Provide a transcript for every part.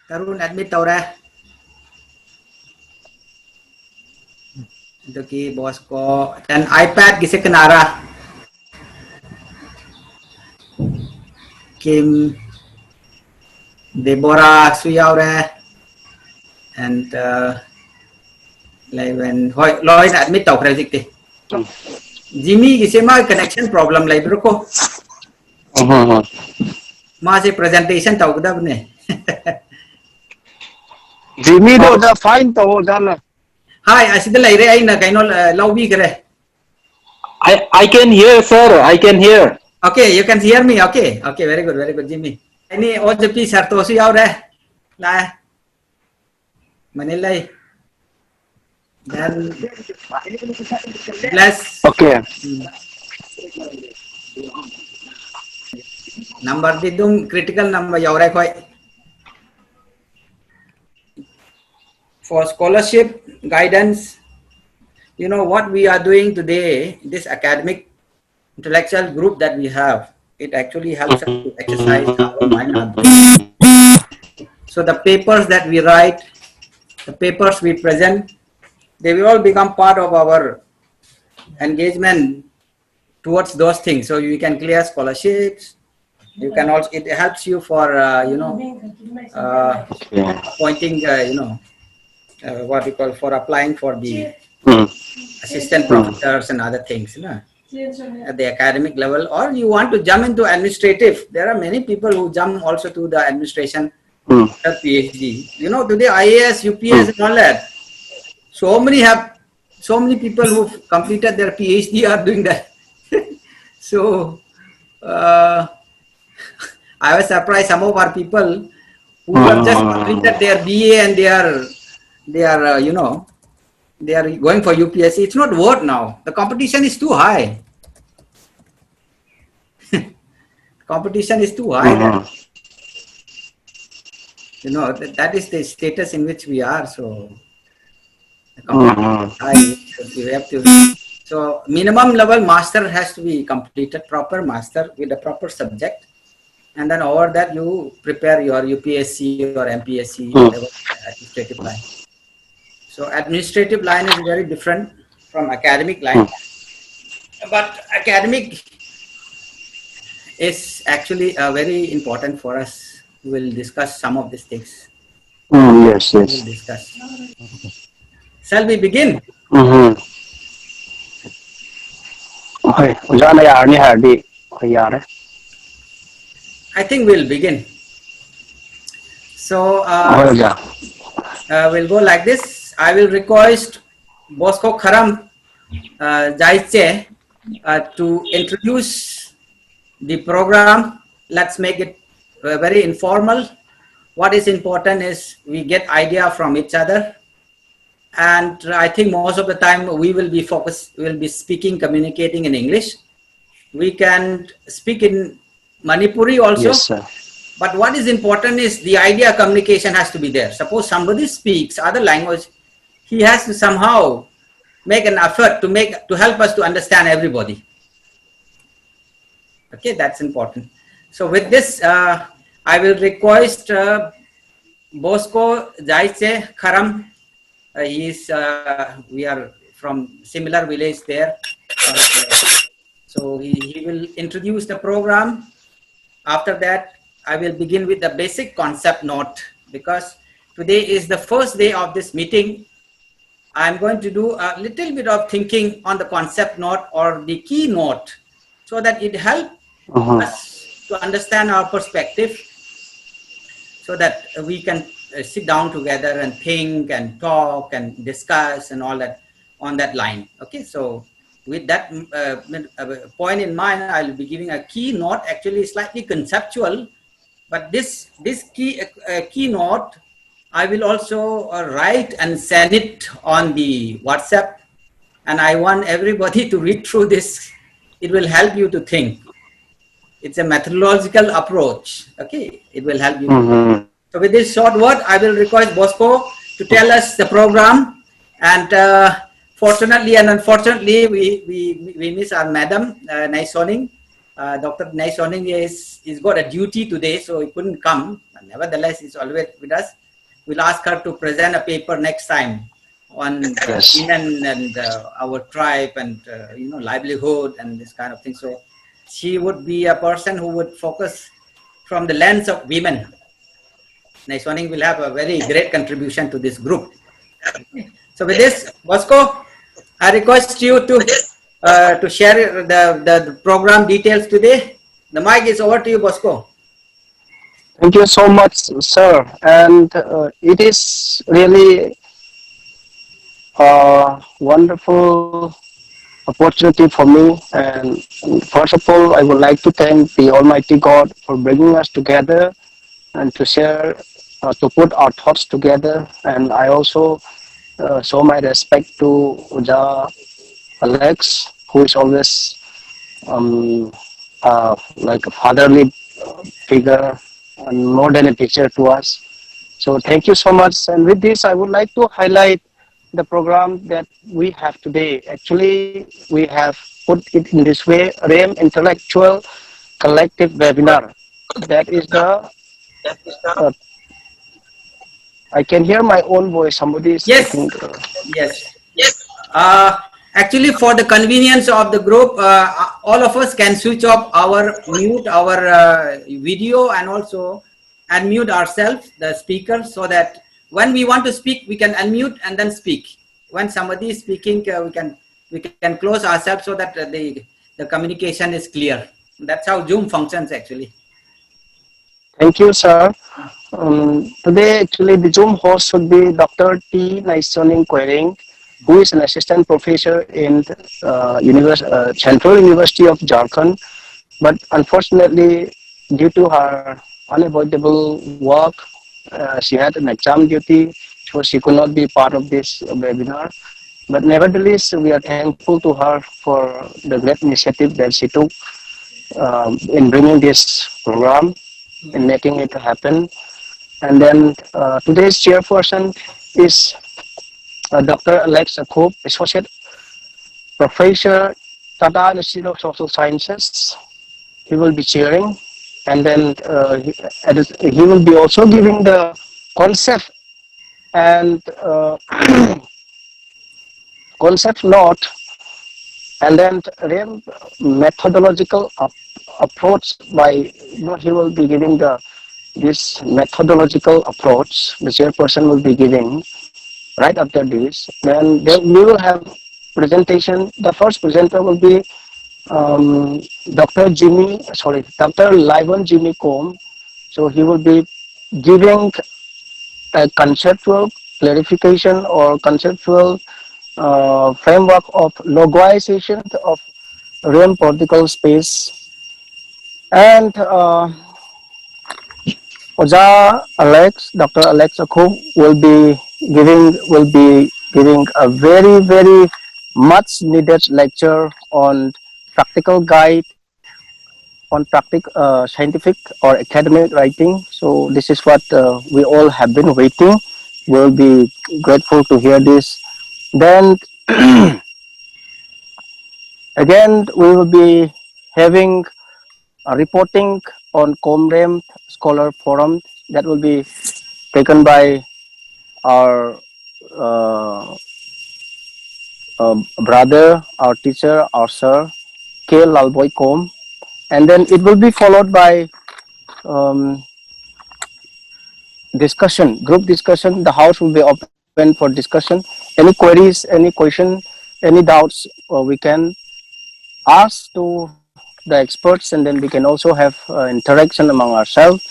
Tarun admit tau ra. Itu ki Bosco dan iPad gisi kenara. Kim Deborah Suyao ra and like when Lloyd admit tau kra zik ti. Jimmy gisi ma connection problem lai bro ko. Ma se presentation tau kada bne. Jimmy do da fine to da. Hi, asidal lai re ai na kaino lobby kare. I can hear, sir. I can hear. Okay, you can hear me. Okay, okay, very good, Jimmy. Ini OJP sartosu yau re, lah, Manilai. Dan plus. Okay. Number didung critical number yau re koi. For scholarship guidance, you know what we are doing today, this academic intellectual group that we have, it actually helps us to exercise our mind and brain. So the papers that we write, the papers we present, they will all become part of our engagement towards those things. So you can clear scholarships. You can also, it helps you for, appointing, what we call for applying for the assistant professors and other things, at the academic level, or you want to jump into administrative. There are many people who jump also to the administration, PhD. You know, today IAS, UPS and all that. So many people who've completed their PhD are doing that. So I was surprised some of our people who have just completed their BA and they are they are going for UPSC. It's not worth now. The competition is too high. Competition is too high. You know, that is the status in which we are. So the competition is high. You have to. So minimum level master has to be completed, proper master with a proper subject. And then over that you prepare your UPSC or MPSC, whatever administrative line. So administrative line is very different from academic line, but academic is actually very important for us. We will discuss some of these things. Yes. We will discuss. Shall we begin? I think we'll begin. So we'll go like this. I will request Bosco Kharam Jaiche to introduce the program. Let's make it very informal. What is important is we get idea from each other. And I think most of the time we will be speaking, communicating in English. We can speak in Manipuri also. Yes, sir. But what is important is the idea communication has to be there. Suppose somebody speaks other language, he has to somehow make an effort to help us to understand everybody. Okay, that's important. So with this, I will request Bosco Jaiche Kharam. We are from similar village there. So he will introduce the program. After that, I will begin with the basic concept note, because today is the first day of this meeting. I'm going to do a little bit of thinking on the concept note or the key note, so that it helps us to understand our perspective, so that we can sit down together and think and talk and discuss and all that on that line. Okay, so with that point in mind, I'll be giving a keynote, actually slightly conceptual, but this keynote, I will also write and send it on the WhatsApp, and I want everybody to read through this. It will help you to think. It's a methodological approach. Okay, it will help you. So with this short word, I will request Bosco to tell us the program, and fortunately and unfortunately, we miss our madam, Nai Soning. Dr. Naisoning is got a duty today, so he couldn't come. Nevertheless, he's always with us. We'll ask her to present a paper next time on Yes. women and our tribe and livelihood and this kind of thing. So she would be a person who would focus from the lens of women. Naisoning will have a very great contribution to this group. So with this, Bosco, I request you to share the program details today. The mic is over to you, Bosco. Thank you so much, sir. And it is really a wonderful opportunity for me. And first of all, I would like to thank the Almighty God for bringing us together and to share, to put our thoughts together. And I also show my respect to Uja Alex, who is always um, like a fatherly figure and more than a teacher to us. So thank you so much. And with this, I would like to highlight the program that we have today. Actually, we have put it in this way: REM Intellectual Collective Webinar. That is the. Uh, I can hear my own voice. Somebody is, I Yes, think. yes. Actually, for the convenience of the group, all of us can switch off mute our video and also unmute ourselves, the speaker, so that when we want to speak, we can unmute and then speak. When somebody is speaking, we can close ourselves so that the communication is clear. That's how Zoom functions actually. Thank you, sir. Today, actually, the Zoom host should be Dr. T. Naisoning Quering, who is an assistant professor in Central University of Jharkhand. But unfortunately, due to her unavoidable work, she had an exam duty, so she could not be part of this webinar. But nevertheless, we are thankful to her for the great initiative that she took in bringing this program and making it happen. And then today's chairperson is Dr. Alex Akub, Associate Professor, Tata Institute of Social Sciences. He will be chairing, and then he will be also giving the concept and concept note, and then real methodological approach by he will be giving this methodological approach. The chairperson will be giving right after this. Then we will have presentation. The first presenter will be Dr. Livon Jimmy Combe. So he will be giving a conceptual clarification or conceptual framework of logoization of REM particle space. And Dr. Alex Akub will be giving a very, very much needed lecture on practical guide on scientific or academic writing. So this is what we all have been waiting. We'll be grateful to hear this. Then again, we will be having a reporting on Comrem Scholar Forum that will be taken by our uh, brother, our teacher, our sir, K. Lalboy Kom. And then it will be followed by um, group discussion. The house will be open for discussion. Any queries, any question, any doubts, we can ask to the experts, and then we can also have interaction among ourselves.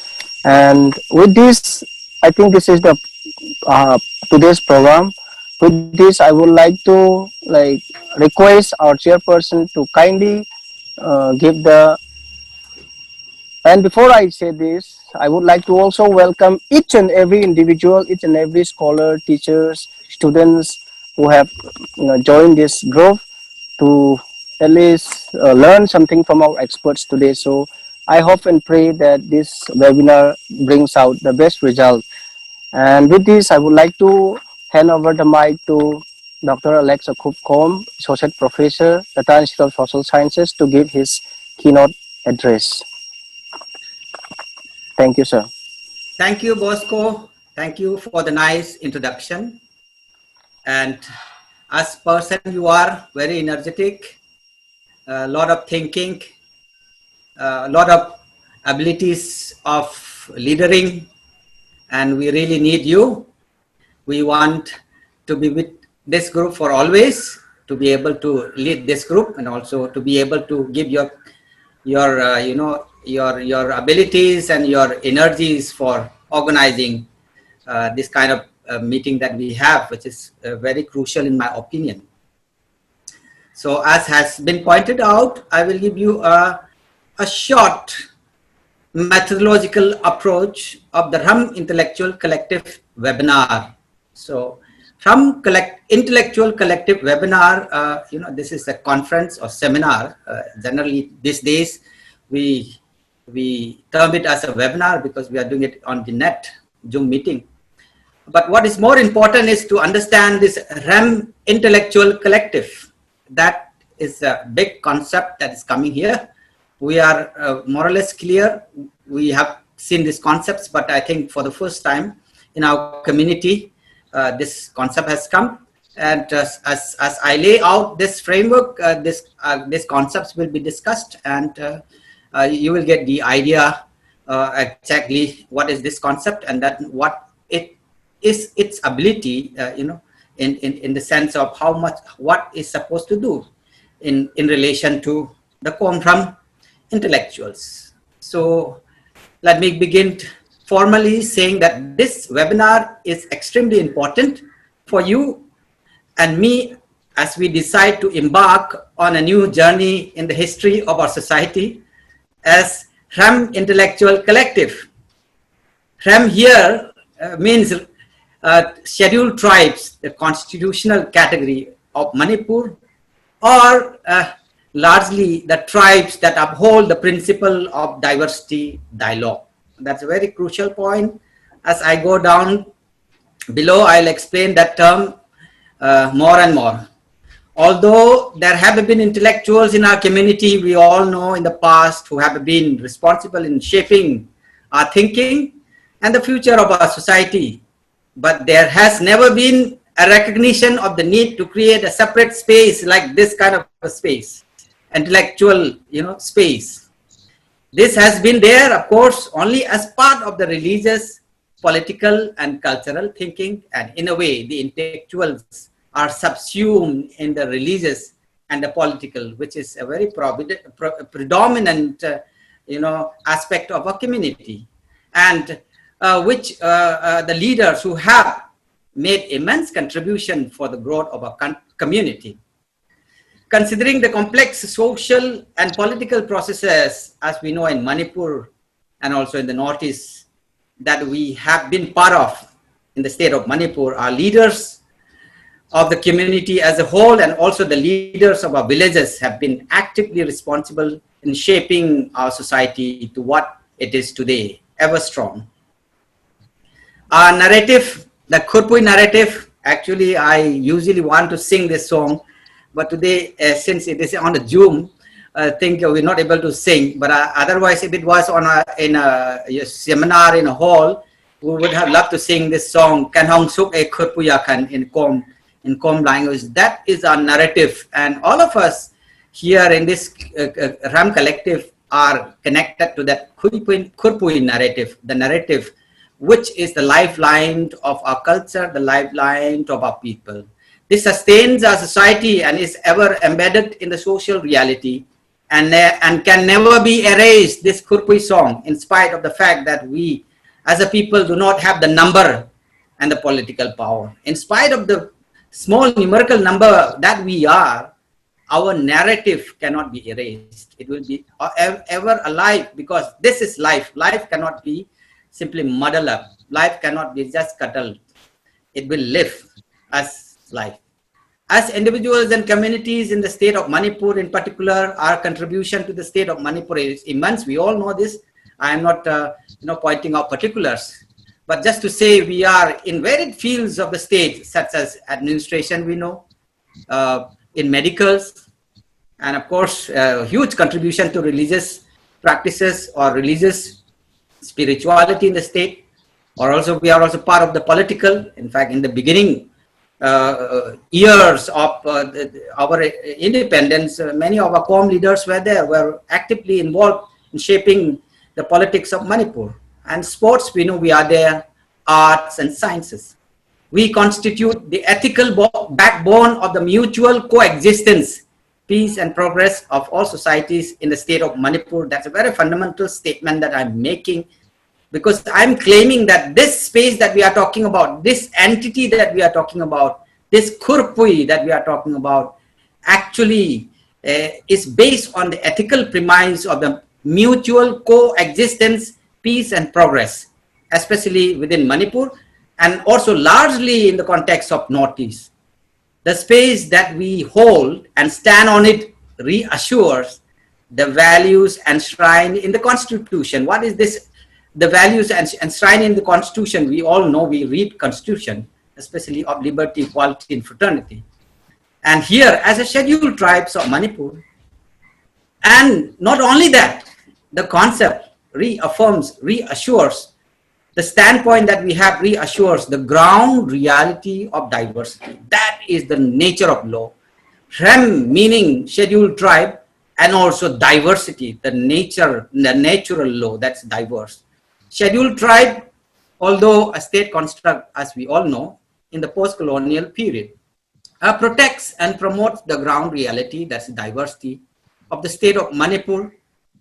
And with this, I think this is the today's program. With this, I would like to request our chairperson to kindly give the. And before I say this, I would like to also welcome each and every individual, each and every scholar, teachers, students who have joined this group to at least learn something from our experts today. So I hope and pray that this webinar brings out the best result. And with this, I would like to hand over the mic to Dr. Alex Akub Kom, Associate Professor, Tata Institute of Social Sciences, to give his keynote address. Thank you, sir. Thank you, Bosco. Thank you for the nice introduction. And as person, you are very energetic, a lot of thinking, a lot of abilities of leadering, and we really need you. We want to be with this group for always, to be able to lead this group, and also to be able to give your abilities and your energies for organizing this kind of meeting that we have, which is very crucial in my opinion. So as has been pointed out, I will give you a short methodological approach of the REM Intellectual Collective webinar. So REM Intellectual Collective webinar, this is a conference or seminar. Generally these days, we term it as a webinar because we are doing it on the net, Zoom meeting. But what is more important is to understand this REM Intellectual Collective. That is a big concept that is coming here. We are more or less clear. We have seen these concepts, but I think for the first time in our community, this concept has come. And as I lay out this framework, these concepts will be discussed, and you will get the idea exactly what is this concept and that what it is, its ability, in the sense of how much, what is supposed to do in relation to the quantum intellectuals. So let me begin formally saying that this webinar is extremely important for you and me as we decide to embark on a new journey in the history of our society as REM Intellectual Collective. REM here means scheduled tribes, the constitutional category of Manipur, or largely the tribes that uphold the principle of diversity dialogue. That's a very crucial point. As I go down below, I'll explain that term more and more. Although there have been intellectuals in our community, we all know in the past, who have been responsible in shaping our thinking and the future of our society. But there has never been a recognition of the need to create a separate space like this kind of a space, intellectual, space. This has been there, of course, only as part of the religious, political, and cultural thinking. And in a way, the intellectuals are subsumed in the religious and the political, which is a very predominant, aspect of our community, and which the leaders who have made immense contribution for the growth of our community. Considering the complex social and political processes, as we know in Manipur and also in the Northeast, that we have been part of in the state of Manipur, our leaders of the community as a whole and also the leaders of our villages have been actively responsible in shaping our society to what it is today, ever strong. Our narrative, the Khurpui narrative, actually I usually want to sing this song, but today since it is on the Zoom, I think we're not able to sing, but otherwise if it was on in a seminar in a hall, we would have loved to sing this song, Kan Hong Suk E Khurpuyakan in Kom language. That is our narrative, and all of us here in this REM collective are connected to that Khurpui narrative, the narrative which is the lifeline of our culture, the lifeline of our people. This sustains our society and is ever embedded in the social reality and can never be erased, this Khurpui song, in spite of the fact that we as a people do not have the number and the political power. In spite of the small numerical number that we are, our narrative cannot be erased. It will be ever alive because this is life. Life cannot be simply muddled up. Life cannot be just cuddled. It will live as life. As individuals and communities in the state of Manipur in particular, our contribution to the state of Manipur is immense. We all know this. I am not pointing out particulars, but just to say we are in varied fields of the state, such as administration, we know, in medicals, and of course, huge contribution to religious practices or religious spirituality in the state, or also we are also part of the political. In fact, in the beginning years of our independence, many of our COM leaders were there, were actively involved in shaping the politics of Manipur. And sports, we know we are there, arts and sciences. We constitute the ethical backbone of the mutual coexistence, peace and progress of all societies in the state of Manipur. That's a very fundamental statement that I'm making, because I'm claiming that this space that we are talking about, this entity that we are talking about, this Khurpui that we are talking about, actually is based on the ethical premise of the mutual coexistence, peace and progress, especially within Manipur, and also largely in the context of Northeast. The space that we hold and stand on it reassures the values enshrined in the Constitution. What is this? The values enshrined in the Constitution, we all know, we read Constitution, especially of liberty, equality and fraternity. And here, as a scheduled tribes of Manipur, and not only that, the concept reassures the standpoint that we have, reassures the ground reality of diversity. That is the nature of law. REM meaning scheduled tribe, and also diversity, the natural law that's diverse. Scheduled tribe, although a state construct, as we all know, in the post-colonial period, protects and promotes the ground reality, that's diversity, of the state of Manipur,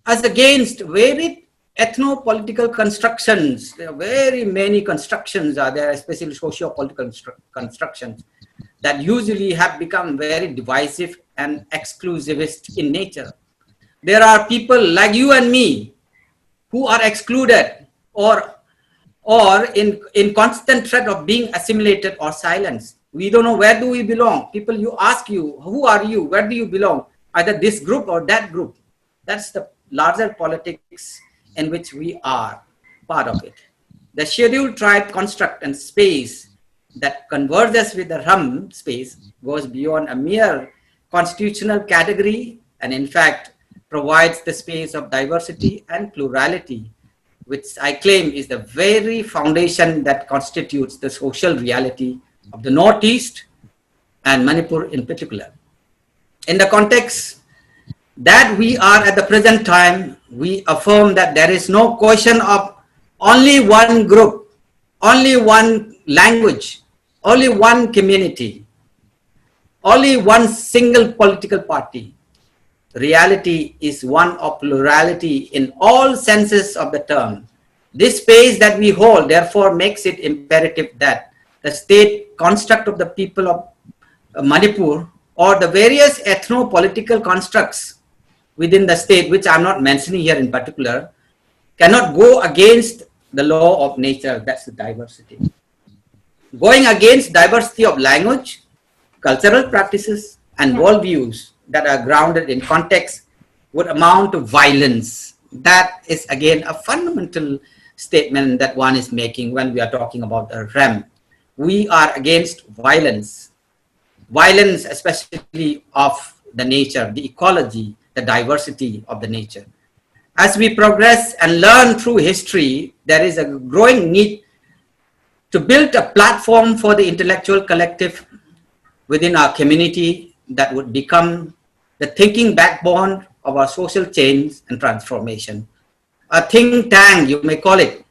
as against varied ethno-political constructions. There are very many constructions are there, especially socio-political constructions, that usually have become very divisive and exclusivist in nature. There are people like you and me who are excluded or in constant threat of being assimilated or silenced. We don't know where do we belong. People, you ask you, who are you? Where do you belong? Either this group or that group. That's the larger politics in which we are part of it. The scheduled tribe construct and space that converges with the REM space goes beyond a mere constitutional category, and in fact provides the space of diversity and plurality, which I claim is the very foundation that constitutes the social reality of the Northeast and Manipur in particular. In the context that we are at the present time, we affirm that there is no question of only one group, only one language, only one community, only one single political party. Reality is one of plurality in all senses of the term. This space that we hold, therefore, makes it imperative that the state construct of the people of Manipur, or the various ethno-political constructs within the state, which I'm not mentioning here in particular, cannot go against the law of nature, that's the diversity. Going against diversity of language, cultural practices, and worldviews that are grounded in context would amount to violence. That is again a fundamental statement that one is making when we are talking about the REM. We are against violence. Violence especially of the nature, the ecology, the diversity of the nature. As we progress and learn through history, there is a growing need to build a platform for the intellectual collective within our community that would become the thinking backbone of our social change and transformation. A think tank, you may call it,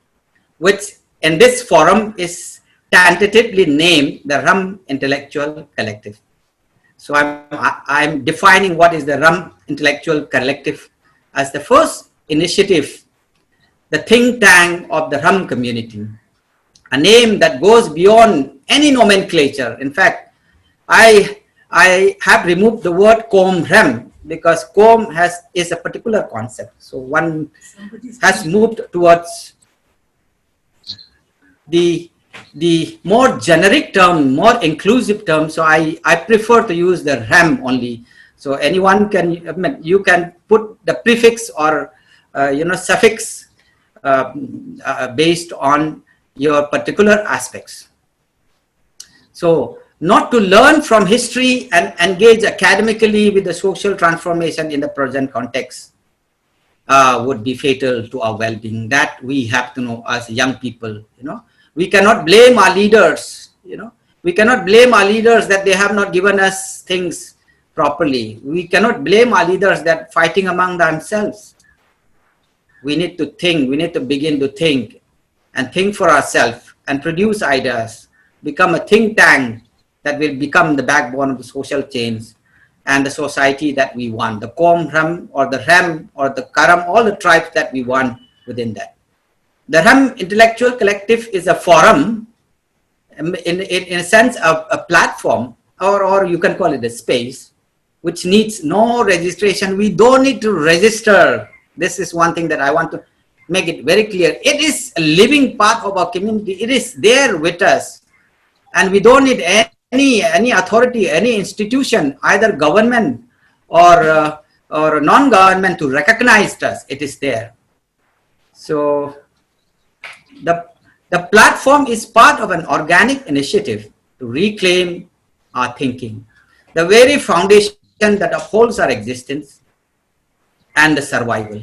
which in this forum is tentatively named the REM Intellectual Collective. So I'm defining what is the REM Intellectual Collective as the first initiative, the think tank of the REM community, a name that goes beyond any nomenclature. In fact, I have removed the word COM REM because COM is a particular concept. So one has moved towards the more generic term, more inclusive term. So I prefer to use the REM only. So anyone can, I mean, you can put the prefix or suffix based on your particular aspects. So not to learn from history and engage academically with the social transformation in the present context. would be fatal to our well-being. That we have to know as young people. We cannot blame our leaders. We cannot blame our leaders that they have not given us things properly. We cannot blame our leaders that fighting among themselves. We need to think. We need to begin to think and think for ourselves and produce ideas, become a think tank that will become the backbone of the social change and the society that we want, the Com, Ram, or the Rem, or the Karam, all the tribes that we want within that. The Rem Intellectual Collective is a forum, in a sense, a platform, or you can call it a space, which needs no registration. We don't need to register. This is one thing that I want to make it very clear. It is a living part of our community. It is there with us. And we don't need any authority, any institution, either government or non-government to recognize us. It is there. So the platform is part of an organic initiative to reclaim our thinking, the very foundation that upholds our existence and the survival.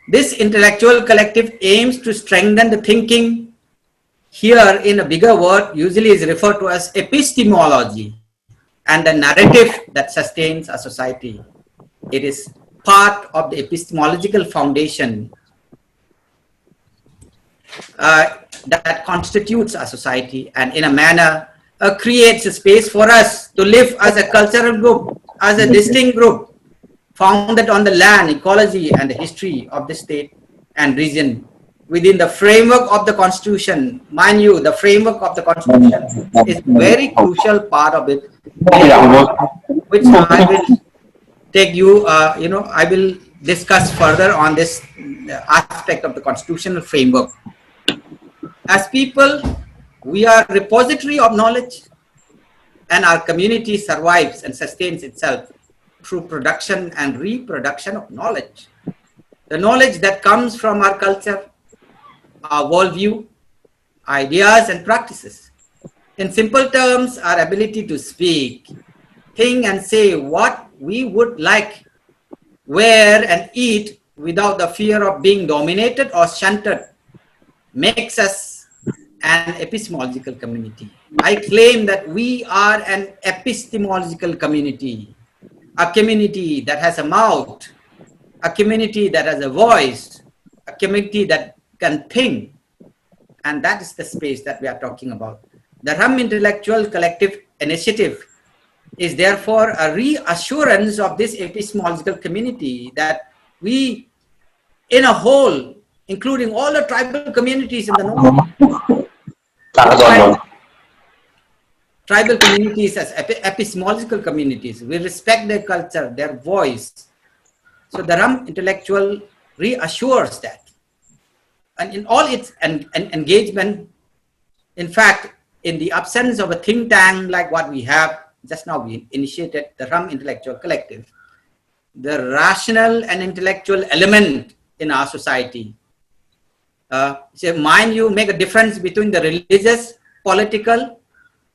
This intellectual collective aims to strengthen the thinking. Here, in a bigger word, usually is referred to as epistemology and the narrative that sustains a society. It is part of the epistemological foundation that constitutes our society, and in a manner creates a space for us to live as a cultural group, as a distinct group, founded on the land, ecology, and the history of the state and region within the framework of the Constitution. Mind you, the framework of the Constitution is very crucial part of it, which I will take you, I will discuss further on this aspect of the constitutional framework. As people, we are a repository of knowledge, and our community survives and sustains itself through production and reproduction of knowledge. The knowledge that comes from our culture, our worldview, ideas and practices. In simple terms, our ability to speak, think and say what we would like, wear and eat without the fear of being dominated or shunted makes us an epistemological community. I claim that we are an epistemological community, a community that has a mouth, a community that has a voice, a community that can think, and that is the space that we are talking about. The REM Intellectual Collective Initiative is therefore a reassurance of this epistemological community that we, in a whole, including all the tribal communities in the north, tribal communities as epistemological communities, we respect their culture, their voice. So the REM Intellectual reassures that. And in all its engagement, in fact, in the absence of a think tank like what we have, just now we initiated the REM Intellectual Collective, the rational and intellectual element in our society. So mind you, make a difference between the religious, political,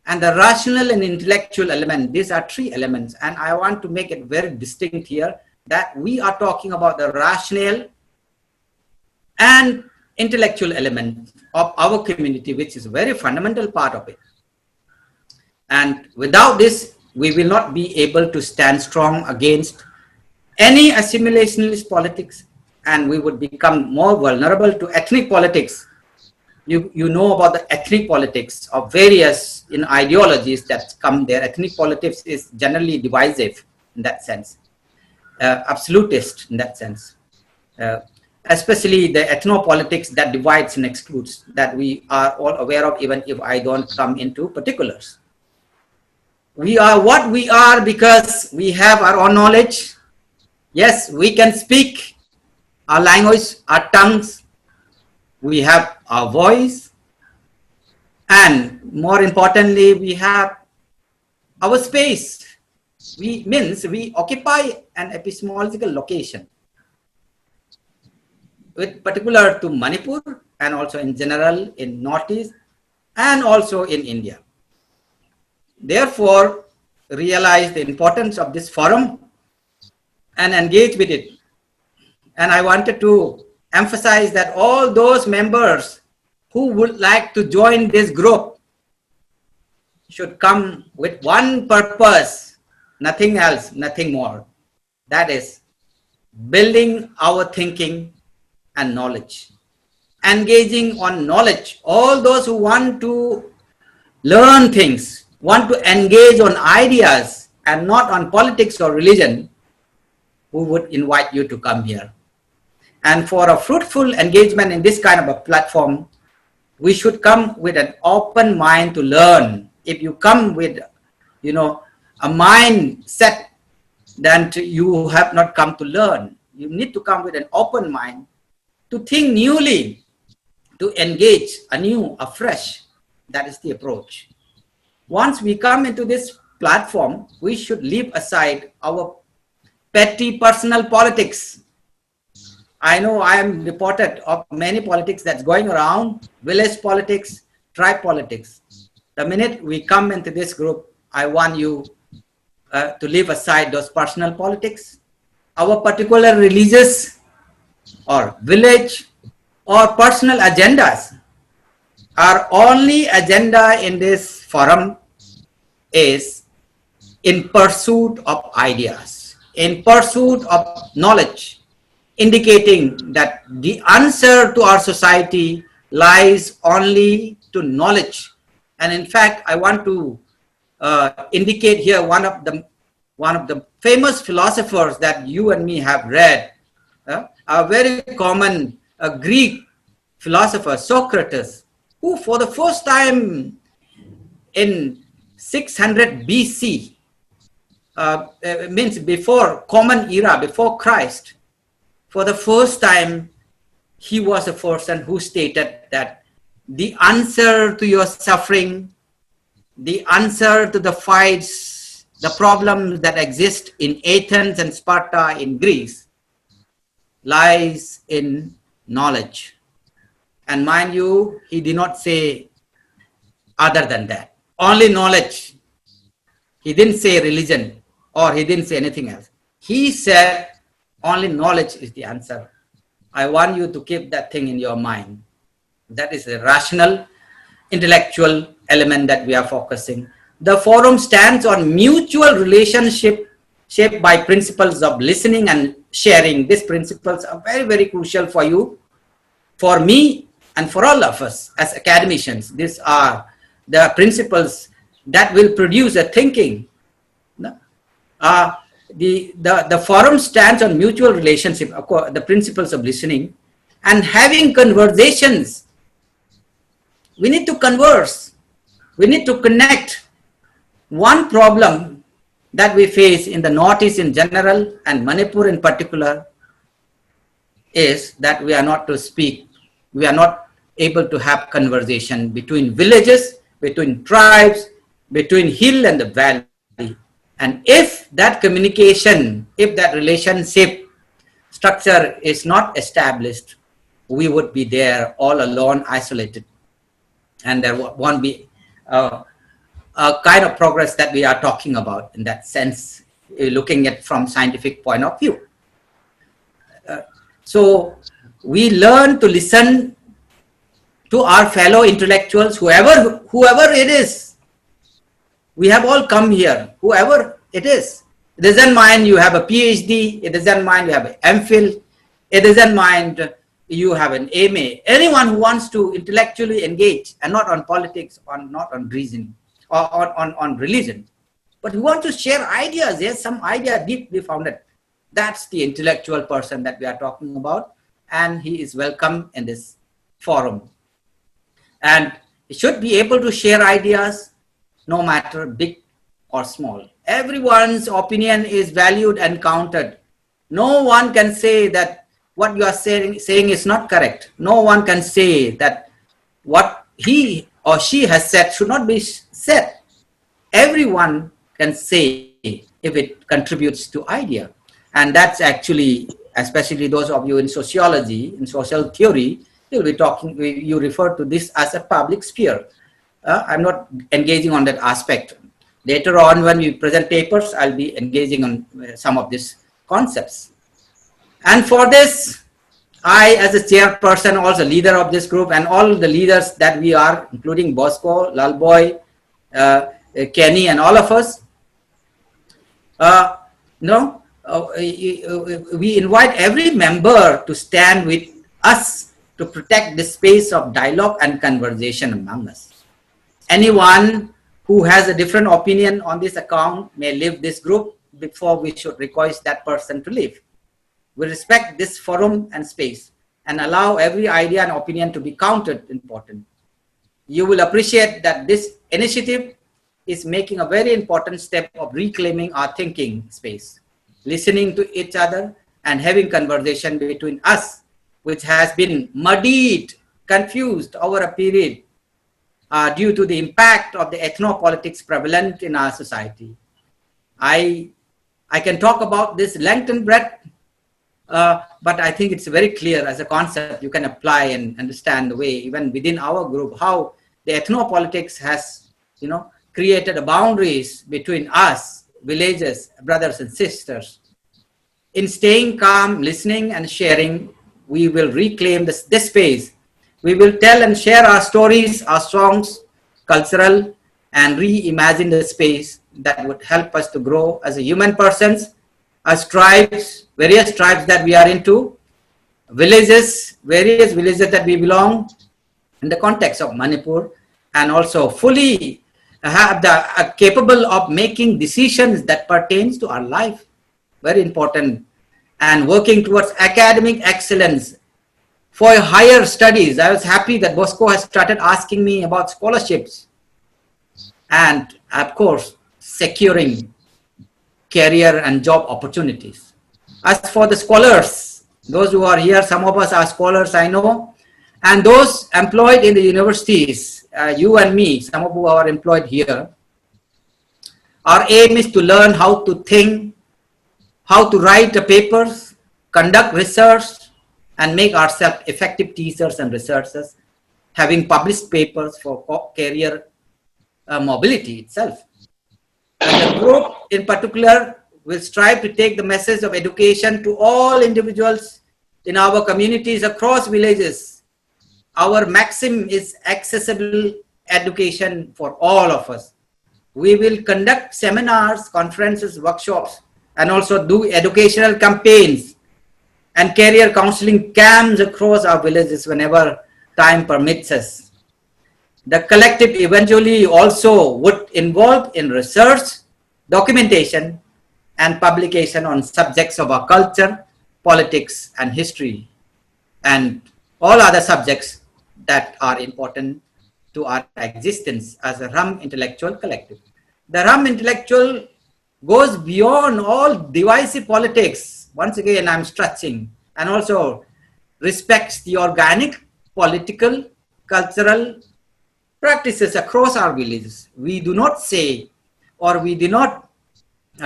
and the rational and intellectual element. These are three elements, and I want to make it very distinct here that we are talking about the rational and intellectual element of our community, which is a very fundamental part of it. And without this, we will not be able to stand strong against any assimilationist politics, and we would become more vulnerable to ethnic politics. You know about the ethnic politics of various ideologies that come there. Ethnic politics is generally divisive in that sense, absolutist in that sense. Especially the ethnopolitics that divides and excludes, that we are all aware of, even if I don't come into particulars. We are what we are because we have our own knowledge. Yes, we can speak our language, our tongues. We have our voice. And more importantly, we have our space. We occupy an epistemological location, with particular to Manipur and also in general in Northeast and also in India. Therefore, realize the importance of this forum and engage with it. And I wanted to emphasize that all those members who would like to join this group should come with one purpose, nothing else, nothing more. That is building our thinking and knowledge, engaging on knowledge. All those who want to learn things, want to engage on ideas and not on politics or religion, we would invite you to come here. And for a fruitful engagement in this kind of a platform, we should come with an open mind to learn. If you come with, a mindset, then you have not come to learn. You need to come with an open mind to think newly, to engage anew, afresh. That is the approach. Once we come into this platform, we should leave aside our petty personal politics. I know I am reported of many politics that's going around, village politics, tribe politics. The minute we come into this group, I want you to leave aside those personal politics. Our particular religious or village or personal agendas. Our only agenda in this forum is in pursuit of ideas, in pursuit of knowledge, indicating that the answer to our society lies only to knowledge. And in fact, I want to indicate here one of the famous philosophers that you and me have read, a very common Greek philosopher, Socrates, who for the first time in 600 BC, means before Common Era, before Christ, for the first time, he was a person who stated that the answer to your suffering, the answer to the fights, the problems that exist in Athens and Sparta in Greece lies in knowledge. And mind you, he did not say other than that. Only knowledge. He didn't say religion or he didn't say anything else. He said only knowledge is the answer. I want you to keep that thing in your mind. That is a rational, intellectual element that we are focusing. The forum stands on mutual relationship shaped by principles of listening and sharing. These principles are very, very crucial for you, for me, and for all of us as academicians. These are the principles that will produce a thinking. The forum stands on mutual relationship, the principles of listening and having conversations. We need to converse. We need to connect. One problem that we face in the Northeast in general and Manipur in particular is that we are not to speak. We are not able to have conversation between villages, between tribes, between hill and the valley. And if that communication, if that relationship structure is not established, we would be there all alone, isolated. And there won't be a kind of progress that we are talking about in that sense, looking at from scientific point of view. So we learn to listen to our fellow intellectuals, whoever it is. We have all come here, whoever it is. It doesn't mind you have a PhD, it doesn't mind you have an MPhil, it doesn't mind you have an MA. Anyone who wants to intellectually engage and not on politics, not on reason, or on religion, but who want to share ideas. There's some idea deeply founded. That's the intellectual person that we are talking about, and he is welcome in this forum. And he should be able to share ideas, no matter big or small. Everyone's opinion is valued and counted. No one can say that what you are saying is not correct. No one can say that what he or she has said should not be said. Everyone can say if it contributes to idea. And that's actually, especially those of you in sociology, in social theory, you'll be talking, you refer to this as a public sphere. I'm not engaging on that aspect. Later on, when we present papers, I'll be engaging on some of these concepts. And for this, I, as a chairperson, also leader of this group, and all the leaders that we are, including Bosco, Lalboy, Kenny, and all of us, no, we invite every member to stand with us to protect the space of dialogue and conversation among us. Anyone who has a different opinion on this account may leave this group before we should request that person to leave. We respect this forum and space and allow every idea and opinion to be counted important. You will appreciate that this initiative is making a very important step of reclaiming our thinking space, listening to each other and having conversation between us, which has been muddied, confused over a period due to the impact of the ethnopolitics prevalent in our society. I can talk about this length and breadth, but I think it's very clear as a concept you can apply and understand the way even within our group how the ethnopolitics has, created boundaries between us, villagers, brothers and sisters. In staying calm, listening and sharing, we will reclaim this space. We will tell and share our stories, our songs, cultural, and reimagine the space that would help us to grow as a human persons, as tribes, various tribes that we are into, villages, various villages that we belong in the context of Manipur, and also fully have the capable of making decisions that pertains to our life. Very important. And working towards academic excellence for higher studies. I was happy that Bosco has started asking me about scholarships and, of course, securing career and job opportunities. As for the scholars, those who are here, some of us are scholars, I know, and those employed in the universities, you and me, some of who are employed here, our aim is to learn how to think, how to write the papers, conduct research, and make ourselves effective teachers and researchers, having published papers for career mobility itself. And the group in particular will strive to take the message of education to all individuals in our communities across villages. Our maxim is accessible education for all of us. We will conduct seminars, conferences, workshops, and also do educational campaigns and career counseling camps across our villages whenever time permits us. The collective eventually also would involve in research, documentation, and publication on subjects of our culture, politics, and history, and all other subjects that are important to our existence as a REM intellectual collective. The REM intellectual goes beyond all divisive politics. Once again, I'm stretching, and also respects the organic, political, cultural practices across our villages. We do not say, or we do not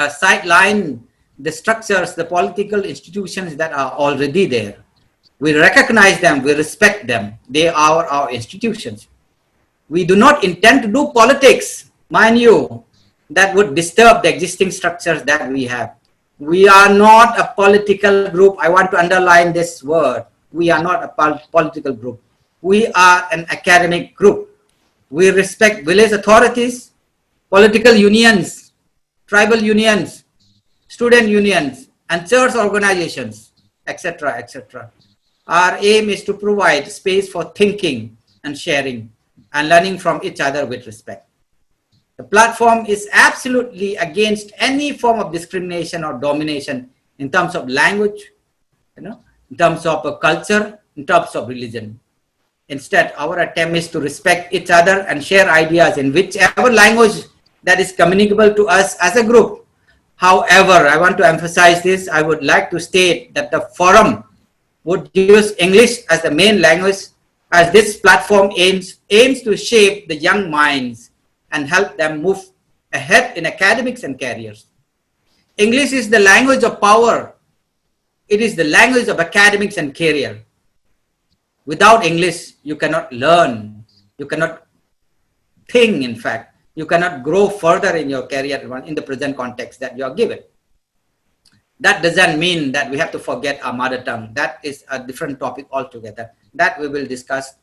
sideline the structures, the political institutions that are already there. We recognize them, we respect them. They are our institutions. We do not intend to do politics, mind you, that would disturb the existing structures that we have. We are not a political group. I want to underline this word. We are not a political group. We are an academic group. We respect village authorities, political unions, tribal unions, student unions, and church organizations, etc., etc. Our aim is to provide space for thinking and sharing and learning from each other with respect. The platform is absolutely against any form of discrimination or domination in terms of language, in terms of culture, in terms of religion. Instead, our attempt is to respect each other and share ideas in whichever language that is communicable to us as a group. However, I want to emphasize this. I would like to state that the forum would use English as the main language, as this platform aims to shape the young minds and help them move ahead in academics and careers. English is the language of power. It is the language of academics and career. Without English, you cannot learn. You cannot think, in fact. You cannot grow further in your career in the present context that you are given. That doesn't mean that we have to forget our mother tongue. That is a different topic altogether. That we will discuss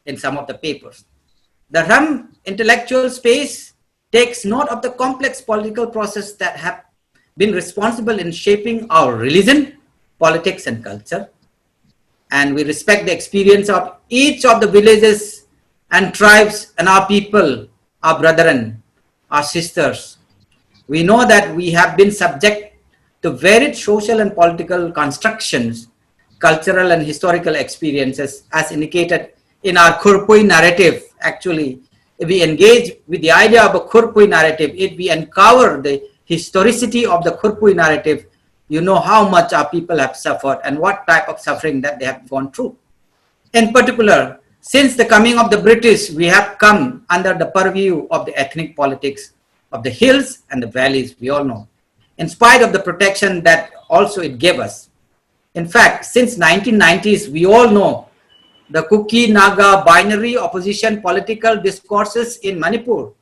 in some of the papers. The REM intellectual space takes note of the complex political process that have been responsible in shaping our religion, politics, and culture. And we respect the experience of each of the villages and tribes and our people, our brethren, our sisters. We know that we have been subject to varied social and political constructions, cultural and historical experiences, as indicated in our Khurpui narrative. Actually, if we engage with the idea of a Khurpui narrative, if we uncover the historicity of the Khurpui narrative, you know how much our people have suffered and what type of suffering that they have gone through. In particular, since the coming of the British, we have come under the purview of the ethnic politics of the hills and the valleys, we all know, in spite of the protection that also it gave us. In fact, since 1990s, we all know the Kuki-Naga binary opposition political discourses in Manipur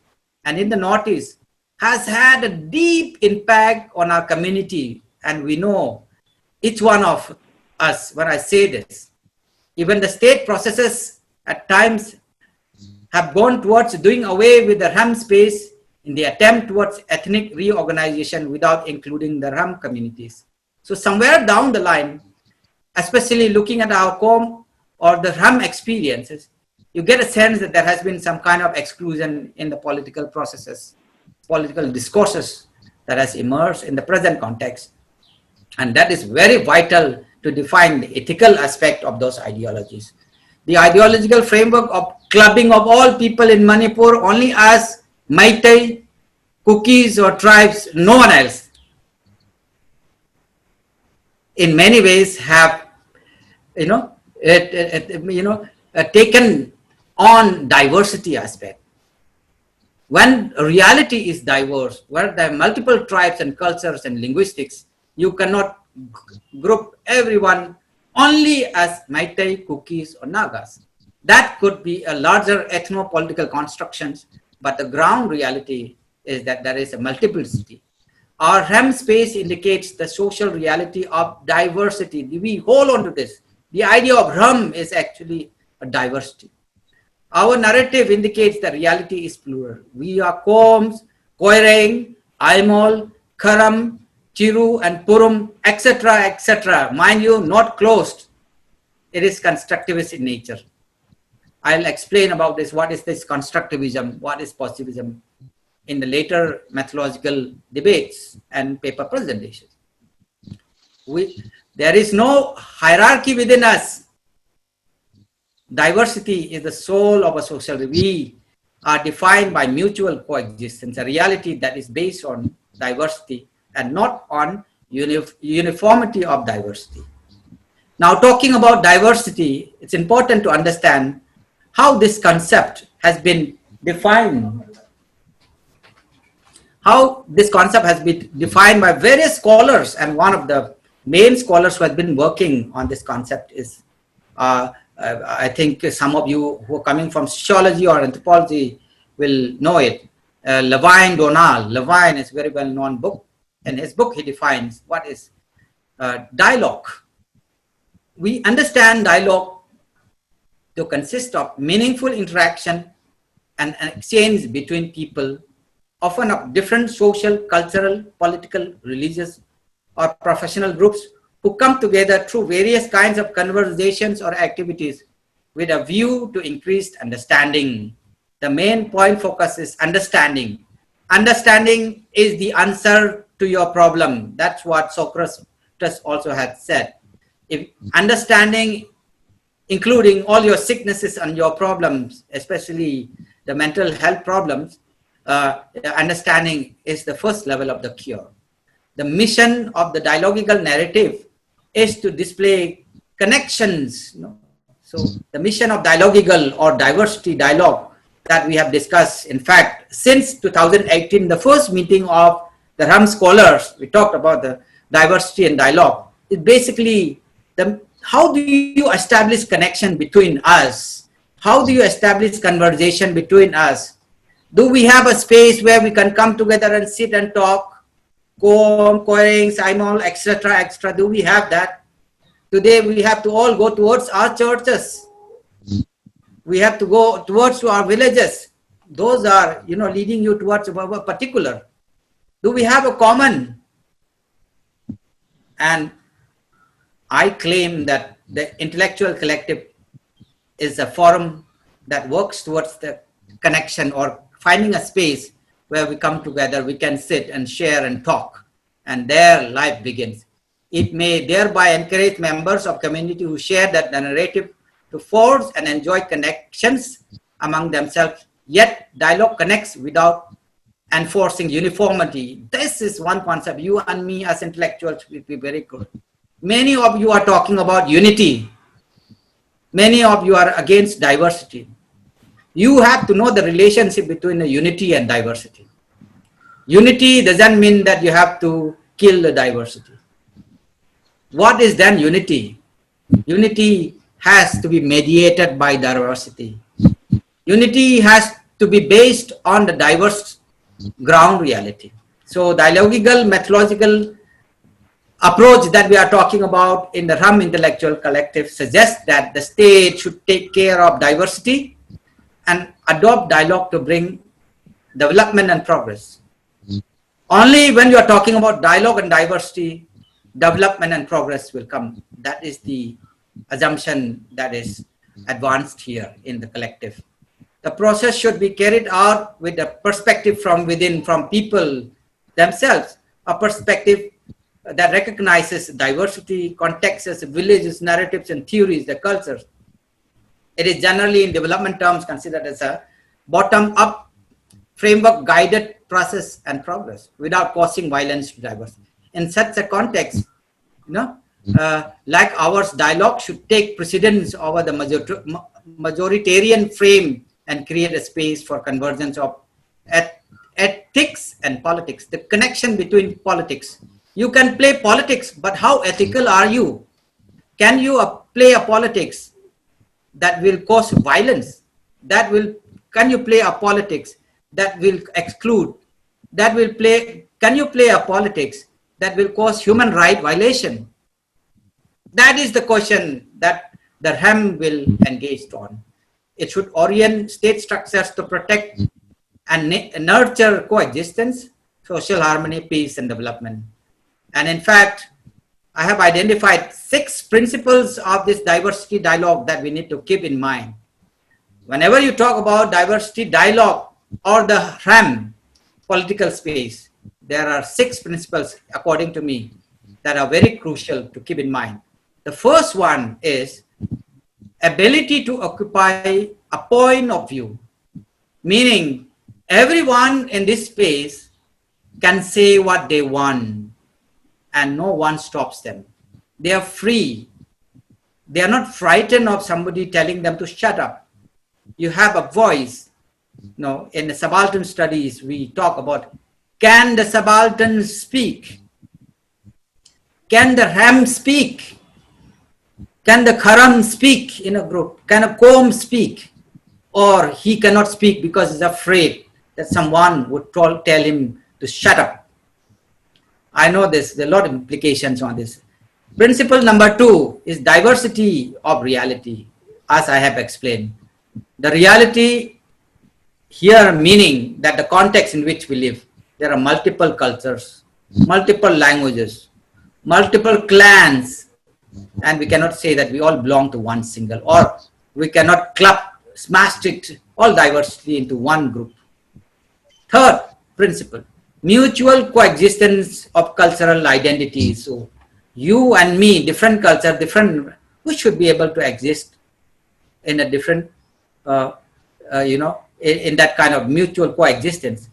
and in the Northeast has had a deep impact on our community. And we know, each one of us, when I say this, even the state processes at times have gone towards doing away with the REM space in the attempt towards ethnic reorganization without including the REM communities. So somewhere down the line, especially looking at our home or the REM experiences, you get a sense that there has been some kind of exclusion in the political processes, political discourses that has emerged in the present context. And that is very vital to define the ethical aspect of those ideologies. The ideological framework of clubbing of all people in Manipur only as Meitei, Kukis or tribes, no one else, in many ways have, taken on diversity aspect. When reality is diverse, where there are multiple tribes and cultures and linguistics, you cannot group everyone only as Meitei, Kukis, or Nagas. That could be a larger ethno-political constructions, but the ground reality is that there is a multiplicity. Our REM space indicates the social reality of diversity. We hold on to this. The idea of REM is actually a diversity. Our narrative indicates the reality is plural. We are Koms, Koireng, Aimol, Karam, Chiru, and Purum, etc., etc. Mind you, not closed. It is constructivist in nature. I'll explain about this. What is this constructivism? What is positivism? In the later methodological debates and paper presentations. There is no hierarchy within us. Diversity is the soul of a social. We are defined by mutual coexistence, a reality that is based on diversity and not on uniformity of diversity. Now, talking about diversity, it's important to understand how this concept has been defined. How this concept has been defined by various scholars, and one of the main scholars who has been working on this concept is, I think some of you who are coming from sociology or anthropology will know it, Levine Donald. Levine is a very well-known book. In his book, he defines what is dialogue. We understand dialogue to consist of meaningful interaction and an exchange between people, often of different social, cultural, political, religious, or professional groups who come together through various kinds of conversations or activities with a view to increased understanding. The main point focus is understanding. Understanding is the answer to your problem. That's what Socrates also had said. If understanding, including all your sicknesses and your problems, especially the mental health problems, understanding is the first level of the cure. The mission of the dialogical narrative is to display connections. So the mission of dialogical or diversity dialogue that we have discussed, in fact, since 2018, the first meeting of the REM scholars, we talked about the diversity and dialogue. It basically, how do you establish connection between us? How do you establish conversation between us? Do we have a space where we can come together and sit and talk? Coom, Koering, Simon, etc., etc. Do we have that? Today we have to all go towards our churches. We have to go towards to our villages. Those are, leading you towards a particular. Do we have a common? And I claim that the intellectual collective is a forum that works towards the connection or finding a space where we come together, we can sit and share and talk, and there life begins. It may thereby encourage members of community who share that narrative to forge and enjoy connections among themselves, yet dialogue connects without enforcing uniformity. This is one concept. You and me as intellectuals will be very good. Many of you are talking about unity. Many of you are against diversity. You have to know the relationship between the unity and diversity. Unity doesn't mean that you have to kill the diversity. What is then unity? Unity has to be mediated by diversity. Unity has to be based on the diverse ground reality. So dialogical, methodological approach that we are talking about in the REM intellectual collective suggests that the state should take care of diversity and adopt dialogue to bring development and progress. Only when you are talking about dialogue and diversity, development and progress will come. That is the assumption that is advanced here in the collective. The process should be carried out with a perspective from within, from people themselves, a perspective that recognizes diversity, contexts, villages, narratives, and theories, the cultures. It is generally in development terms considered as a bottom-up framework guided process and progress without causing violence to diversity. In such a context, like ours, dialogue should take precedence over the majoritarian frame and create a space for convergence of ethics and politics. The connection between politics. You can play politics, but how ethical are you? Can you play a politics that will cause violence? Can you play a politics that will exclude? Can you play a politics that will cause human right violation? That is the question that the REM will engage on. It should orient state structures to protect and nurture coexistence, social harmony, peace, and development. And in fact, I have identified 6 principles of this diversity dialogue that we need to keep in mind. Whenever you talk about diversity dialogue or the REM political space, there are 6 principles, according to me, that are very crucial to keep in mind. The first one is ability to occupy a point of view, meaning everyone in this space can say what they want and no one stops them. They are free. They are not frightened of somebody telling them to shut up. You have a voice. In the subaltern studies, we talk about, can the subaltern speak? Can the REM speak? Can the Kharam speak in a group? Can a Coom speak? Or he cannot speak because he's afraid that someone would tell him to shut up. I know there are a lot of implications on this. Principle number 2 is diversity of reality, as I have explained. The reality here meaning that the context in which we live, there are multiple cultures, multiple languages, multiple clans, and we cannot say that we all belong to one single, or we cannot smash it, all diversity into one group. Third principle, mutual coexistence of cultural identities. So you and me, different culture, we should be able to exist in a different, in that kind of mutual coexistence.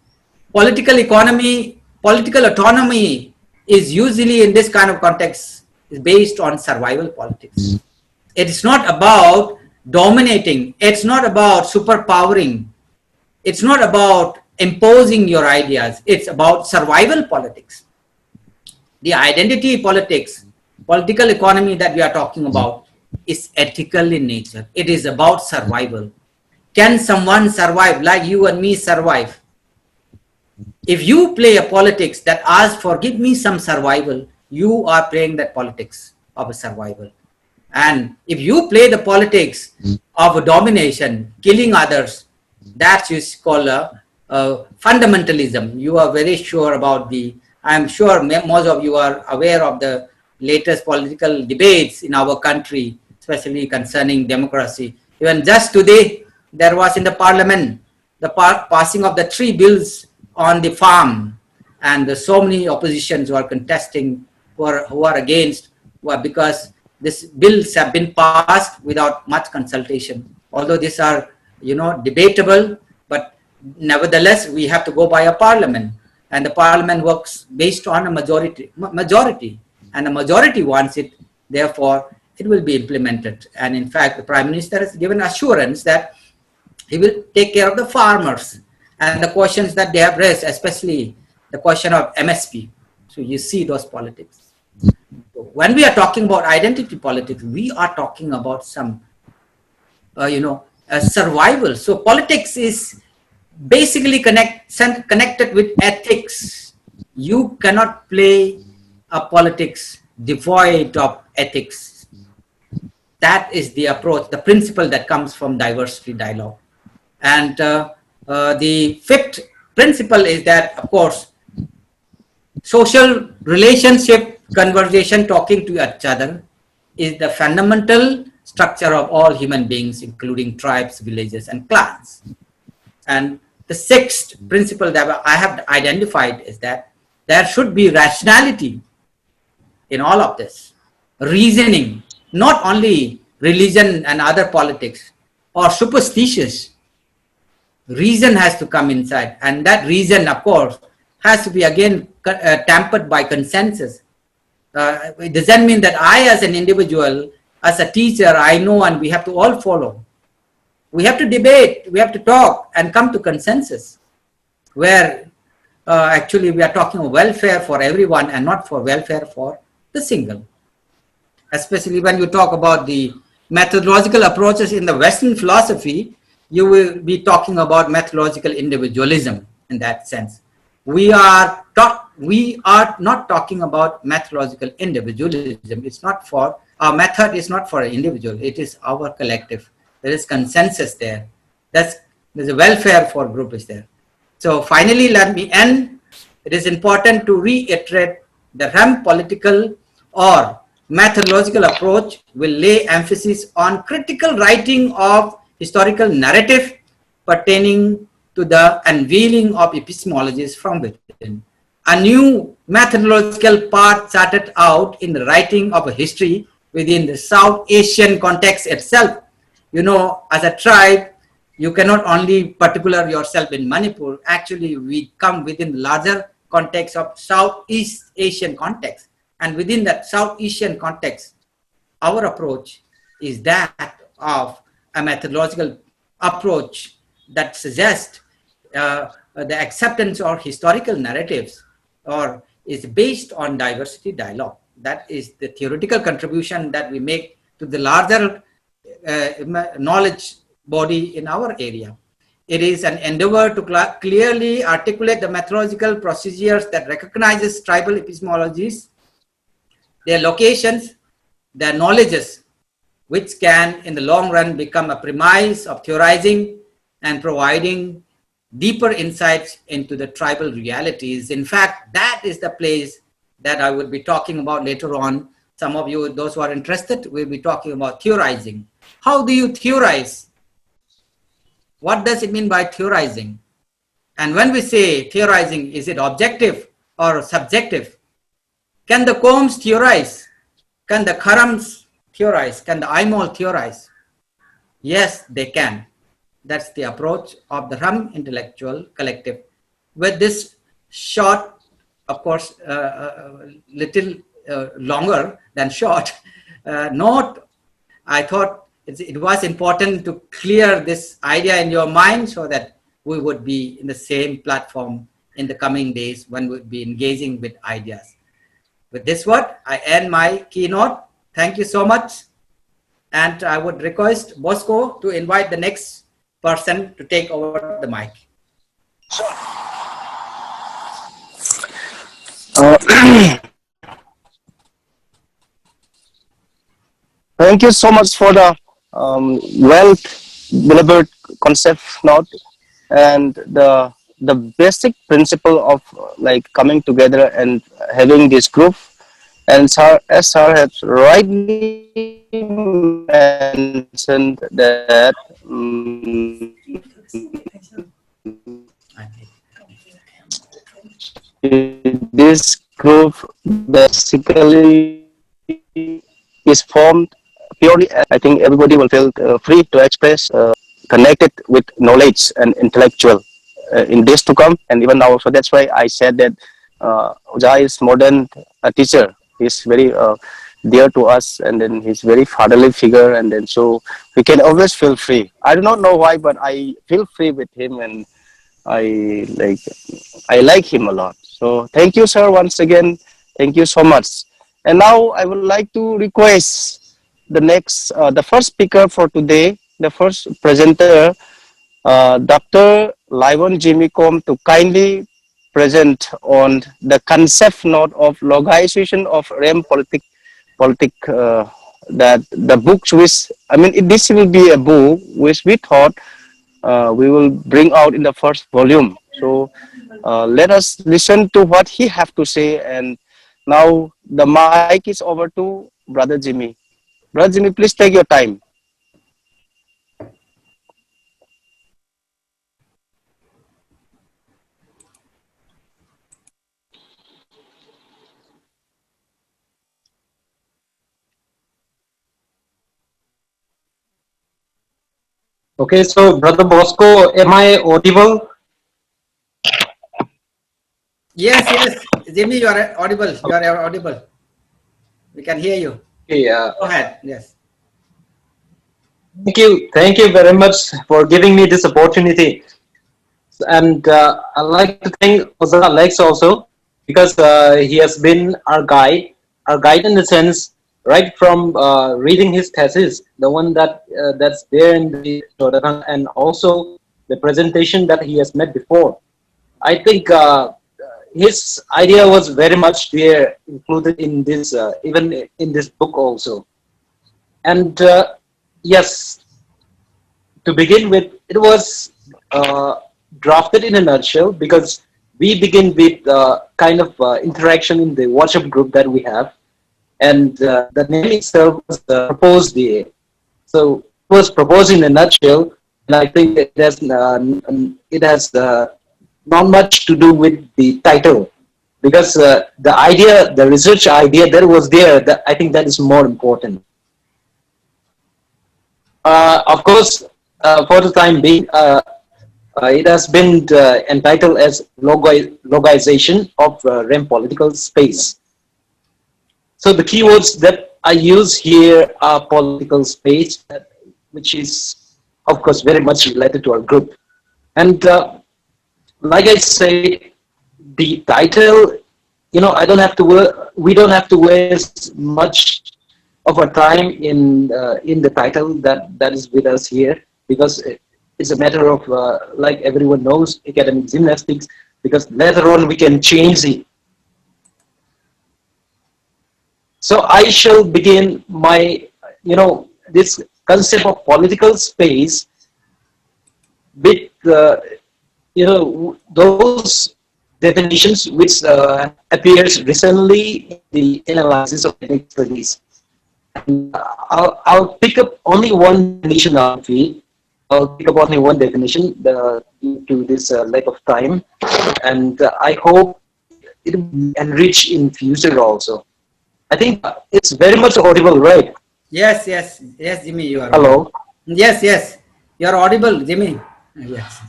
Political autonomy is usually in this kind of context is based on survival politics. It's not about dominating. It's not about superpowering. It's not about imposing your ideas. It's about survival politics. The identity politics, political economy that we are talking about is ethical in nature. It is about survival. Can someone survive like you and me survive? If you play a politics that asks for give me some survival, you are playing that politics of a survival. And if you play the politics of a domination, killing others, that's is called a fundamentalism. You are very sure about the, I'm sure most of you are aware of the latest political debates in our country, especially concerning democracy. Even just today, there was in the parliament, the passing of the 3 bills on the farm, and so many oppositions who are contesting, who are against, because these bills have been passed without much consultation. Although these are, debatable, but nevertheless, we have to go by a parliament, and the parliament works based on a majority, and the majority wants it. Therefore, it will be implemented. And in fact, the Prime Minister has given assurance that he will take care of the farmers and the questions that they have raised, especially the question of MSP. So you see those politics. When we are talking about identity politics, we are talking about some, survival. So politics is basically connected with ethics. You cannot play a politics devoid of ethics. That is the approach, the principle that comes from diversity dialogue. And the 5th principle is that, of course, social relationship, conversation, talking to each other is the fundamental structure of all human beings, including tribes, villages, and clans. And the 6th principle that I have identified is that there should be rationality in all of this. Reasoning, not only religion and other politics or superstitious. Reason has to come inside, and that reason, of course, has to be again tempered by consensus. It doesn't mean that I, as an individual, as a teacher, I know and we have to all follow. We have to debate, we have to talk and come to consensus, where actually we are talking of welfare for everyone and not for welfare for the single. Especially when you talk about the methodological approaches in the Western philosophy, you will be talking about methodological individualism in that sense. We are not talking about methodological individualism. It's not for, our method is not for an individual, it is our collective. There is consensus there. There's a welfare for group is there. So finally, let me end. It is important to reiterate the REM political or methodological approach will lay emphasis on critical writing of historical narrative pertaining to the unveiling of epistemologies from within. A new methodological path started out in the writing of a history within the South Asian context itself. As a tribe, you cannot only particular yourself in Manipur. Actually, we come within the larger context of Southeast Asian context. And within that South Asian context, our approach is that of a methodological approach that suggests the acceptance of historical narratives or is based on diversity dialogue. That is the theoretical contribution that we make to the larger knowledge body in our area. It is an endeavor to clearly articulate the methodological procedures that recognizes tribal epistemologies, their locations, their knowledges, which can in the long run become a premise of theorizing and providing deeper insights into the tribal realities. In fact, that is the place that I will be talking about later on. Some of you, those who are interested, will be talking about theorizing. How do you theorize? What does it mean by theorizing? And when we say theorizing, is it objective or subjective? Can the Combs theorize? Can the Kharams theorize? Can the Aimol theorize? Yes, they can. That's the approach of the REM intellectual collective. With this short, of course, little longer than short note, I thought it was important to clear this idea in your mind so that we would be in the same platform in the coming days when we'll be engaging with ideas. With this word, I end my keynote. Thank you so much. And I would request Bosco to invite the next person to take over the mic. Uh, Thank you so much for the well delivered concept note and the basic principle of like coming together and having this group. And sir, as sir has rightly mentioned that this group basically is formed purely as I think everybody will feel free to express connected with knowledge and intellectual in days to come and even now. So that's why I said that Ujai is more than a teacher. He's very dear to us, and then he's very fatherly figure, and then so we can always feel free. I do not know why, but I feel free with him, and I like I like him a lot. So thank you, sir, once again. Thank you so much. And now I would like to request the first speaker for today, the first presenter, Dr. Livon Jimmy Com, to kindly present on the concept note of logization of REM that the books which I mean this will be a book which we thought we will bring out in the first volume. So let us listen to what he have to say. And now the mic is over to Brother Jimmy. Brother Jimmy, please take your time. Okay, so Brother Bosco, am I audible? Yes, yes, Jimmy, you are audible. You are audible. We can hear you. Okay, Go ahead. Yes. thank you very much for giving me this opportunity. And I'd like to thank Oza Alex also because he has been our guide in the sense right from reading his thesis, the one that's there in the Shodakan, and also the presentation that he has made before. I think his idea was very much there, included in this, even in this book also. And yes, to begin with, it was drafted in a nutshell because we begin with kind of interaction in the WhatsApp group that we have, and the name itself was proposed there. So it was proposed in a nutshell, and I think it has not much to do with the title because the idea, the research idea that was there, that I think that is more important. Of course, for the time being, it has been entitled as logization of REM political space. So the keywords that I use here are political space, which is, of course, very much related to our group. And like I say, the title, I don't have to we don't have to waste much of our time in the title that is with us here because it's a matter of like everyone knows academic gymnastics because later on we can change it. So I shall begin my this concept of political space with those definitions which appears recently in the analysis of ethnic studies. And I'll pick up only one definition out of it. I'll pick up only one definition due to this lack of time, and I hope it will enrich in future also. I think it's very much audible, right? Yes, yes, yes, Jimmy, you are audible. Hello. Yes, yes, you are audible, Jimmy. Yes.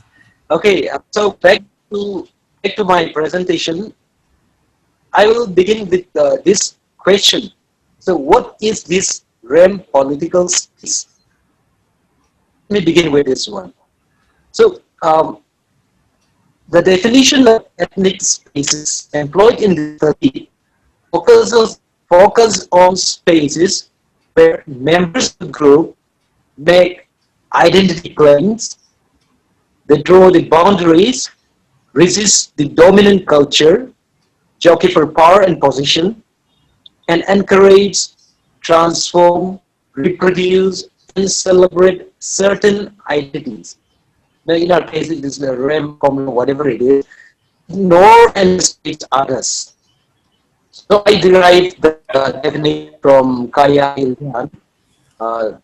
Okay. So back to my presentation. I will begin with this question. So, what is this REM political space? Let me begin with this one. So, the definition of ethnic spaces employed in the study focus on spaces where members of the group make identity claims, they draw the boundaries, resist the dominant culture, jockey for power and position, and encourage, transform, reproduce, and celebrate certain identities. Now, in our case, it is the REM, common, whatever it is, ignore and respect others. So I derived the definition from Kaya Ilhan, uh,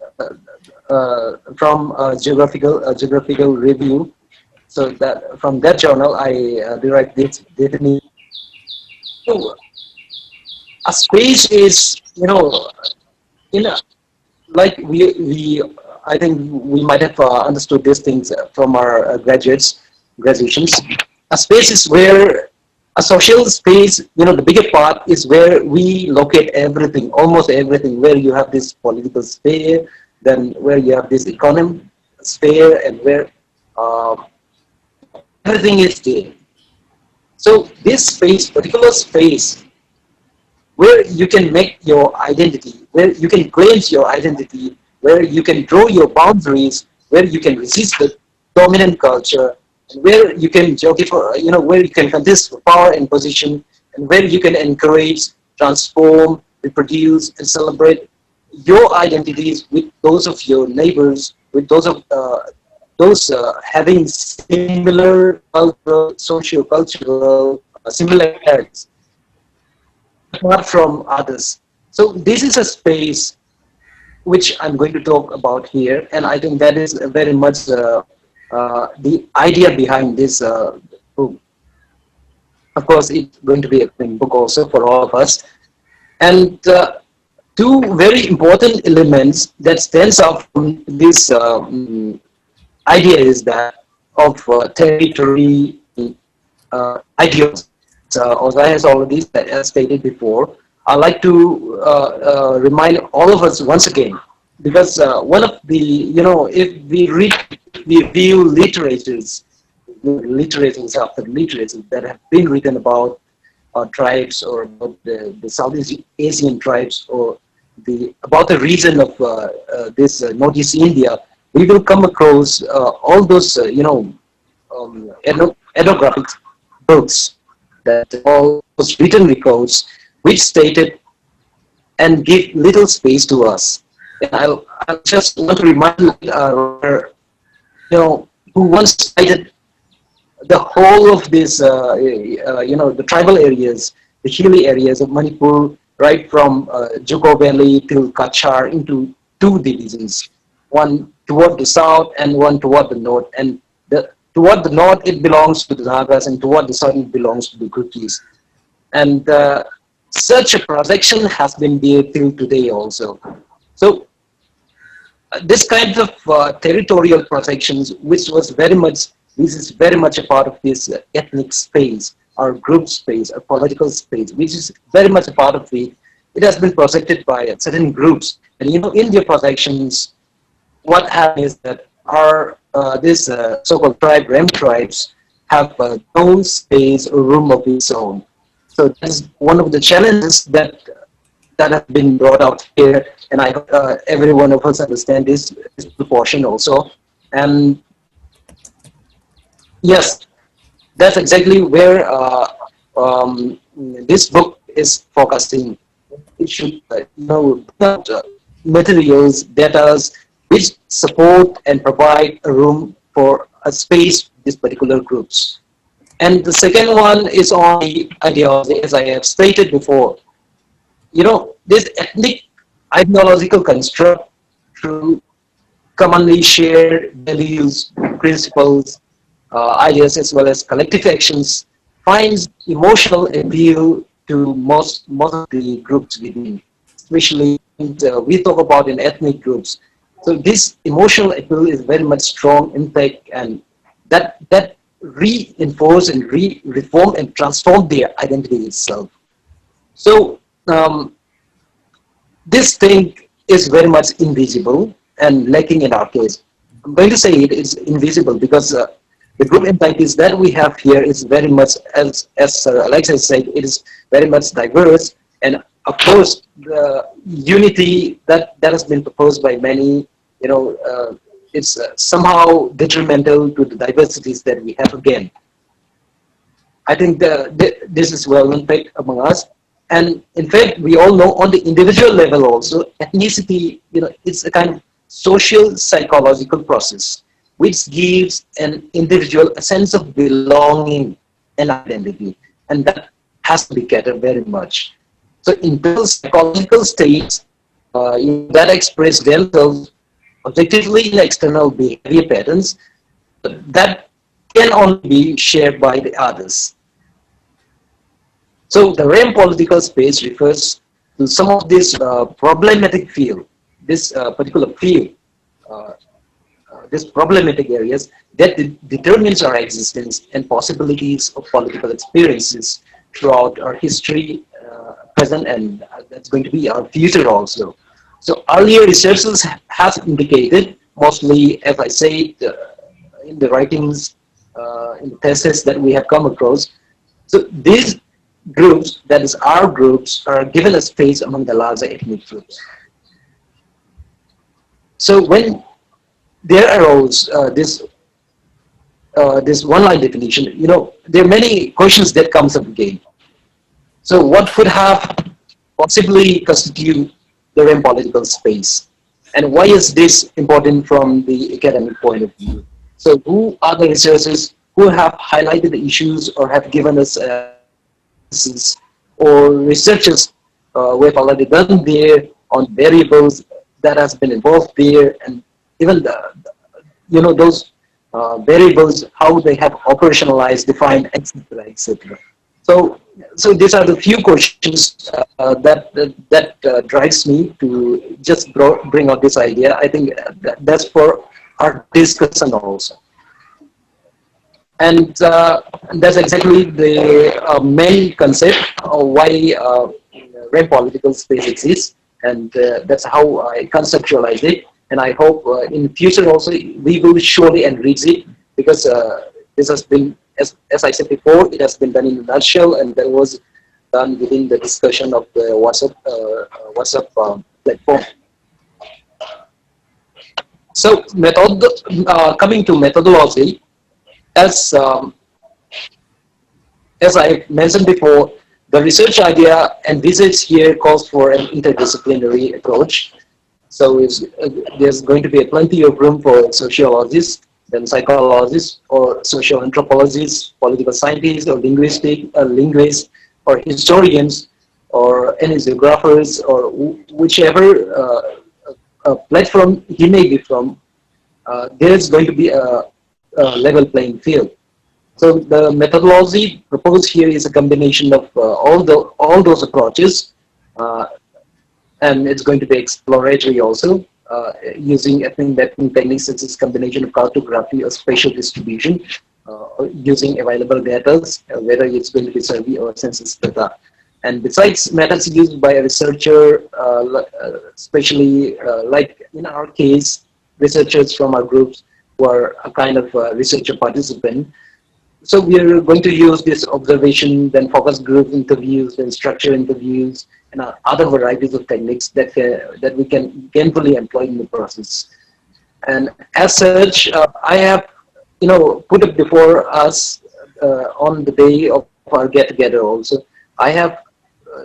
from geographical review. So that from that journal, I derived this definition. So a space is, in a, like we I think we might have understood these things from our graduations. A space is where a social space, the bigger part is where we locate everything, almost everything, where you have this political sphere, then where you have this economic sphere, and where uh, everything is there. So this space, particular space, where you can make your identity, where you can claim your identity, where you can draw your boundaries, where you can resist the dominant culture, and where you can jockey for, where you can contest for power and position, and where you can encourage, transform, reproduce, and celebrate your identities with those of your neighbors, with those of those having similar cultural, socio-cultural similarities apart from others. So this is a space which I'm going to talk about here, and I think that is very much the idea behind this book. Of course, it's going to be a book also for all of us. And two very important elements that stands out from this idea is that of territory ideals. As I has already stated before, I'd like to remind all of us once again, because one of the, if we read, we view literatures after literatures that have been written about tribes, or about the Southeast Asian tribes, or about the region of this Northeast India, we will come across all those, ethnographic books, that all those written records which stated and give little space to us. And I just want to remind who once cited the whole of this, the tribal areas, the hilly areas of Manipur, right from Juko Valley till Kachar, into two divisions, one toward the south and one toward the north. And toward the north, it belongs to the Nagas, and toward the south, it belongs to the Kutis. And such a projection has been there till today also. So this kind of territorial projections, which was very much, this is very much a part of this ethnic space, or group space, or political space, which is very much a part of it has been projected by certain groups. And in their projections, what happens is that our this so-called REM tribes have no space or room of its own. So that's one of the challenges that have been brought out here, and I hope every one of us understand this proportion also. And yes, that's exactly where this book is focusing. It should, materials, data which support and provide a room for a space for these particular groups. And the second one is on the ideology, as I have stated before. This ethnic ideological construct, through commonly shared values, principles, ideas, as well as collective actions, finds emotional appeal to most of the groups within, especially we talk about in ethnic groups. So this emotional appeal is very much strong, impact, and that reinforce and reform and transform their identity itself. So this thing is very much invisible and lacking in our case. I'm going to say it is invisible because the group entities that we have here is very much, as Alexa said, it is very much diverse. And of course, the unity that has been proposed by many, it's somehow detrimental to the diversities that we have again. I think this is well known fact among us. And in fact, we all know on the individual level also, ethnicity, it's a kind of social psychological process which gives an individual a sense of belonging and identity. And that has to be catered very much. So internal psychological states that express themselves objectively in external behavior patterns that can only be shared by the others. So the REM political space refers to some of this problematic field, this particular field, uh, this problematic areas that determines our existence and possibilities of political experiences throughout our history, present, and that's going to be our future also. So earlier researchers have indicated, mostly as I say in the writings, in the thesis that we have come across, so these groups, that is our groups, are given a space among the larger ethnic groups. So when there arose this one-line definition, there are many questions that comes up again. So what could have possibly constitute the REM political space? And why is this important from the academic point of view? So who are the researchers who have highlighted the issues or have given us or researchers who have already done there on variables that has been involved there, and even those variables, how they have operationalized, defined, etc., etc. So these are the few questions that drives me to just bring out this idea. I think that's for our discussion also. And that's exactly the main concept of why REM political space exists, and that's how I conceptualize it. And I hope in future also we will surely enrich it, because this has been, as I said before, it has been done in a nutshell, and that was done within the discussion of the WhatsApp platform. So coming to methodology, as I mentioned before, the research idea envisaged here calls for an interdisciplinary approach. So there's going to be plenty of room for sociologists, then psychologists, or social anthropologists, political scientists, or linguists, or historians, or any geographers, or whichever platform he may be from. There's going to be a level playing field. So the methodology proposed here is a combination of all those approaches, and it's going to be exploratory also, using ethnic mapping techniques such as combination of cartography or spatial distribution, using available data, whether it's going to be survey or census data. And besides methods used by a researcher, especially like in our case, researchers from our groups were a kind of researcher participant. So we are going to use this observation, then focus group interviews, then structure interviews, and other varieties of techniques that we can gainfully employ in the process. And as such, I have put up before us on the day of our get-together also, I have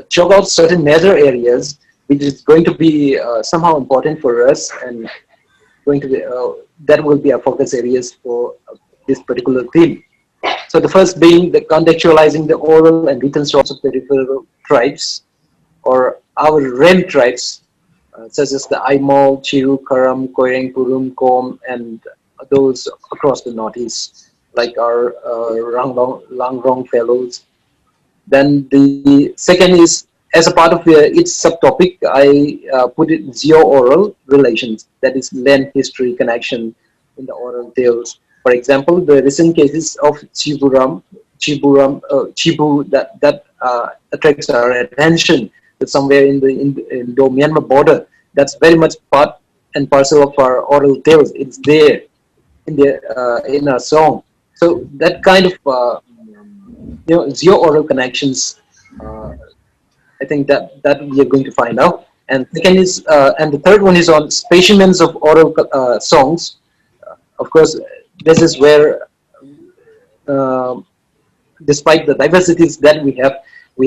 chalked out certain major areas which is going to be somehow important for us, and going to be that will be our focus areas for this particular theme. So the first being the contextualizing the oral and written source of peripheral tribes, or our REM tribes, such as the Aimol, Chiru, Karam, Koireng, Purum, Kom, and those across the Northeast, like our Langrong fellows. Then the second is, as a part of its subtopic, I put it geo-oral relations, that is land history connection in the oral tales. For example, the recent cases of Chibu that attracts our attention, that somewhere in the Indo-Myanmar border, that's very much part and parcel of our oral tales. It's there in our song. So that kind of geo-oral connections, I think that we are going to find out. And second is, and the third one is on specimens of oral songs. Of course, this is where despite the diversities that we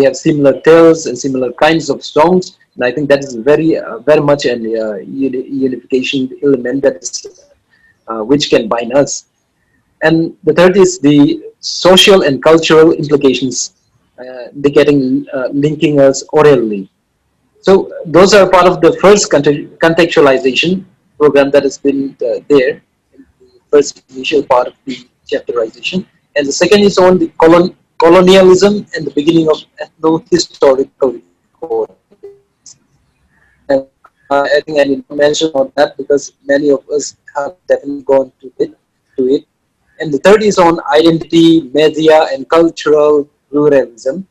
have similar tales and similar kinds of songs, and I think that is very much an unification element that is which can bind us. And the third is the social and cultural implications, they getting linking us orally. So those are part of the first contextualization program that has been there in the first initial part of the chapterization. And the second is on the colonialism and the beginning of ethno-historical recordings. And I think I need to mention on that because many of us have definitely gone to it. And the third is on identity, media, and cultural pluralism.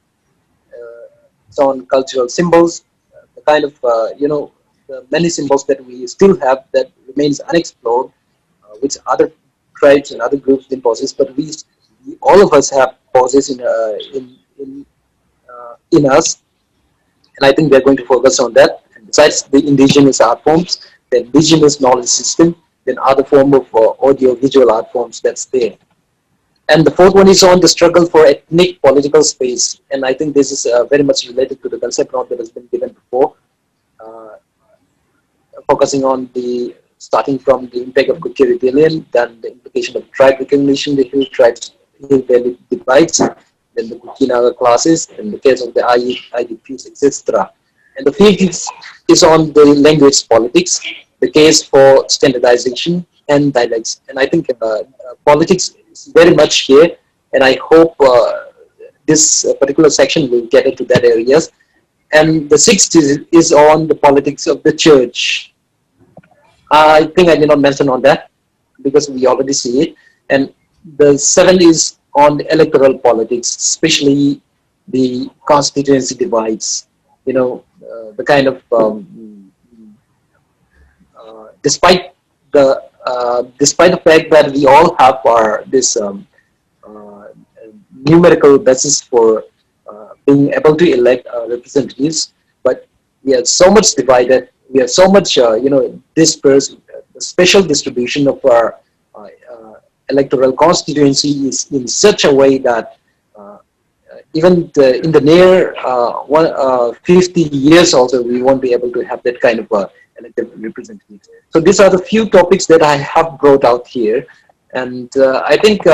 It's on cultural symbols, the kind of the many symbols that we still have that remains unexplored, which other tribes and other groups didn't possess, but we all of us have possessed in us, and I think they're going to focus on that. And besides the indigenous art forms, the indigenous knowledge system, then other form of audio visual art forms that's there. And the fourth one is on the struggle for ethnic political space. And I think this is very much related to the concept note that has been given before, uh, focusing on the starting from the impact of Kuki rebellion, then the implication of tribe recognition, the hill valley divides, then the Kuki Naga classes, and the case of the IDPs, etc. And the fifth is on the language politics, the case for standardization and dialects. And I think politics is very much here, and I hope this particular section will get into that areas. And the sixth is on the politics of the church. I think I did not mention on that because we already see it. And the seventh is on the electoral politics, especially the constituency divides. You know, the kind of despite the fact that we all have our this uh, numerical basis for being able to elect representatives, but we are so much divided. We are so much dispersed. The special distribution of our electoral constituency is in such a way that even in the near 50 years also we won't be able to have that kind of elected representatives. So these are the few topics that I have brought out here, and I think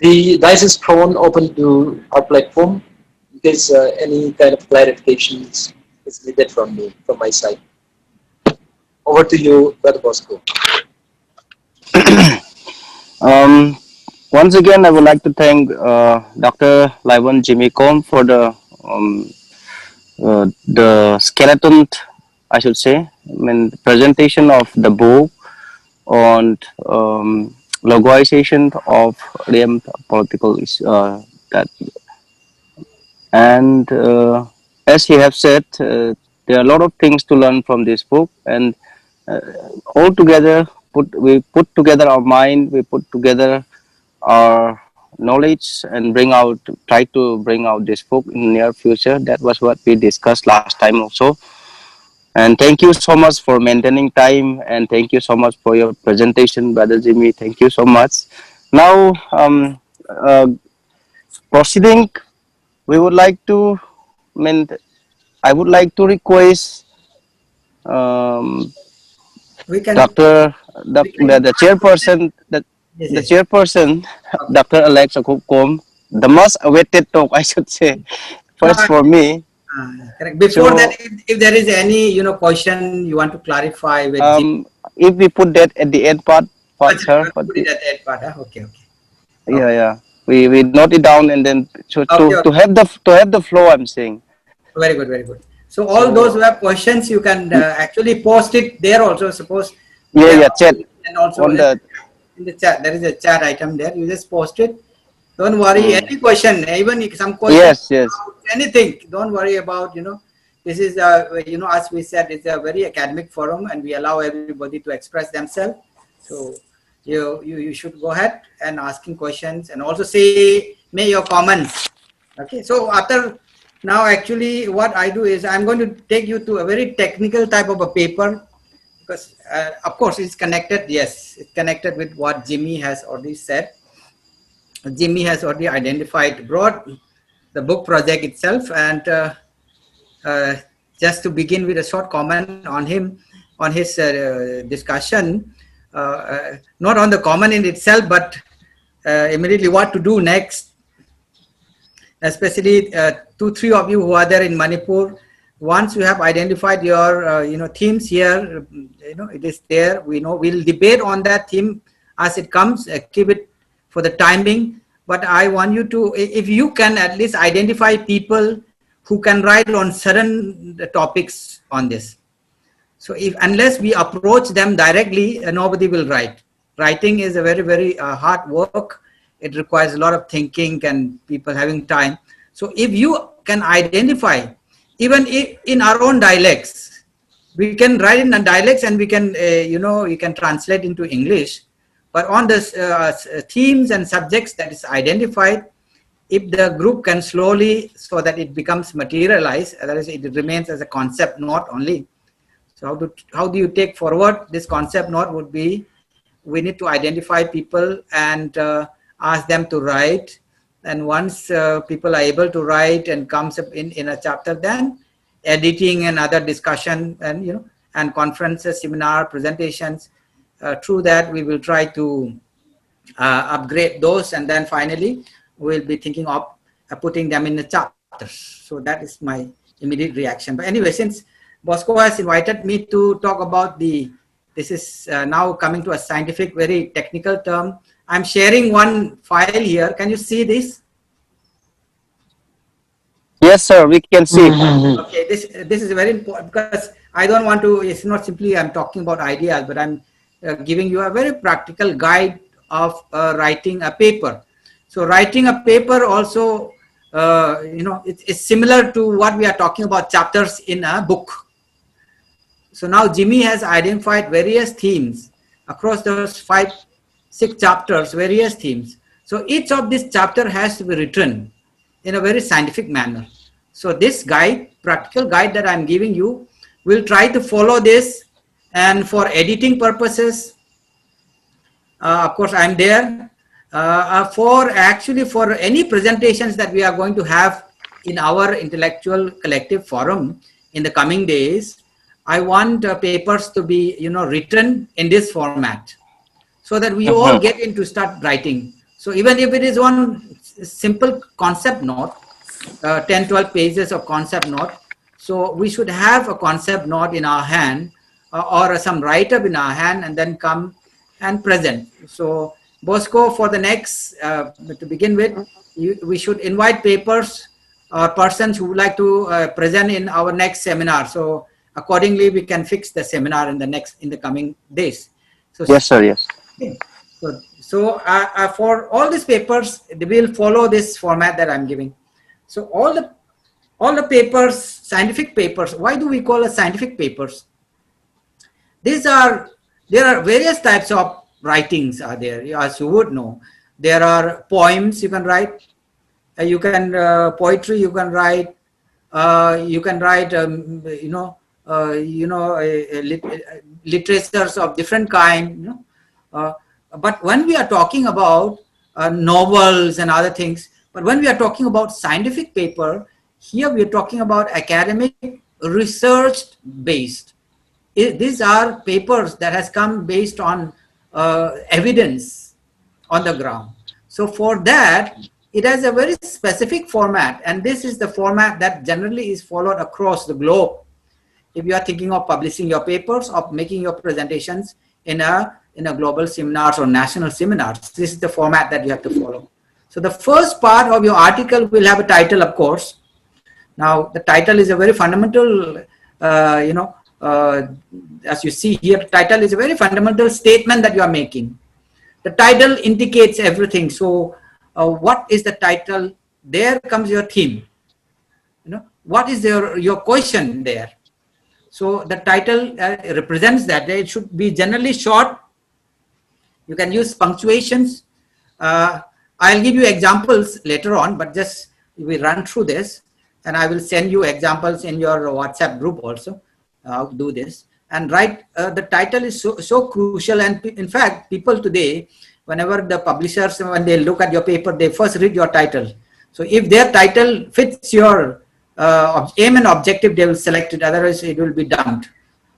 the dice is thrown open to our platform in case any kind of clarifications is needed from me, from my side. Over to you, Brother Bosco. Um, Once again, I would like to thank Dr. Laiwan Jimmy Combe for the skeleton, I should say, presentation of the book on localization of REM political that, and as he have said, there are a lot of things to learn from this book, and uh, all together we put together our mind, we put together our knowledge, and try to bring out this book in near future. That was what we discussed last time also. And thank you so much for maintaining time, and thank you so much for your presentation, Brother Jimmy. Thank you so much. Now, uh, proceeding, we would like to, I mean, I would like to request um, We can, Dr. we can, The chairperson, yes, the yes. chairperson, Okay. Dr. Alexa Kukom, the most awaited talk, I should say, No, first for me. correct. Before that, So, if there is any, question you want to clarify with Jim, if we put that at the end part, sir, put it at that part. Huh? Okay, okay. yeah, Okay. yeah, we note it down, and then Okay, okay. to have the flow, I'm saying. Very good, very good. So all those who So, have questions, you can actually post it there also. Suppose if yeah, you have, yeah, chat and also on the, in the chat, there is a chat item there. You just post it. Don't worry. mm, Any question, even if some question, yes, yes, anything. Don't worry about. This is as we said, it's a very academic forum, and we allow everybody to express themselves. So you should go ahead and asking questions, and also say may your comments. Okay. So after now, actually, what I do is I'm going to take you to a very technical type of a paper, because of course it's connected. Yes, it's connected with what Jimmy has already said. Jimmy has already identified broad the book project itself, and uh, just to begin with a short comment on him, on his discussion, not on the comment in itself, but immediately what to do next, especially 2-3 of you who are there in Manipur. Once you have identified your themes here, it is there. We know we'll debate on that theme as it comes. Keep it for the timing. But I want you to, if you can at least identify people who can write on certain topics on this. So if unless we approach them directly, nobody will write. Writing is a very, very hard work. It requires a lot of thinking and people having time. So if you can identify, even in our own dialects, we can write in dialects and we can, you can translate into English. But on the themes and subjects that is identified, if the group can slowly, so that it becomes materialized, that is, it remains as a concept note only. So how do you take forward this concept note would be, we need to identify people and ask them to write. And once people are able to write and comes up in a chapter, then editing and other discussion and and conferences, seminar, presentations. Through that, we will try to upgrade those, and then finally we'll be thinking of putting them in the chapters. So that is my immediate reaction. But anyway, since Bosco has invited me to talk about this is now coming to a scientific, very technical term. I'm sharing one file here. Can you see this? Yes, sir, we can see. Okay, this is very important because I don't want to, it's not simply I'm talking about ideas, but I'm giving you a very practical guide of writing a paper. So writing a paper also, it's similar to what we are talking about chapters in a book. So now Jimmy has identified various themes across those 5-6 chapters, various themes. So each of this chapter has to be written in a very scientific manner. So this guide, practical guide that I'm giving you, will try to follow this, and for editing purposes, of course I'm there. For any presentations that we are going to have in our intellectual collective forum in the coming days, I want papers to be written in this format, so that we all get into start writing. So even if it is one simple concept note, 10-12 pages of concept note, so we should have a concept note in our hand or some write-up in our hand, and then come and present. So Bosco, for the next, to begin with, we should invite papers or persons who would like to present in our next seminar. So accordingly, we can fix the seminar in the coming days. So yes, sir. Yes. Okay. So for all these papers, they will follow this format that I'm giving. So all the papers, scientific papers. Why do we call it scientific papers? There are various types of writings are there, as you would know. There are poems you can write. You can poetry you can write. You can write literatures of different kind. But when we are talking about novels and other things, but when we are talking about scientific paper, here we are talking about academic, research based. These are papers that has come based on evidence on the ground. So for that, it has a very specific format, and this is the format that generally is followed across the globe. If you are thinking of publishing your papers or making your presentations in a global seminars or national seminars, this is the format that you have to follow. So the first part of your article will have a title, of course. Now the title is a very fundamental, as you see here, title is a very fundamental statement that you are making. The title indicates everything. So what is the title? There comes your theme. What is your question there? So the title represents that. It should be generally short. You can use punctuations. I'll give you examples later on, but just we run through this, and I will send you examples in your WhatsApp group also. How to do this. and write. The title is so crucial, and in fact, people today, whenever the publishers, when they look at your paper, they first read your title. So if their title fits your aim and objective, they will select it, otherwise it will be dumped.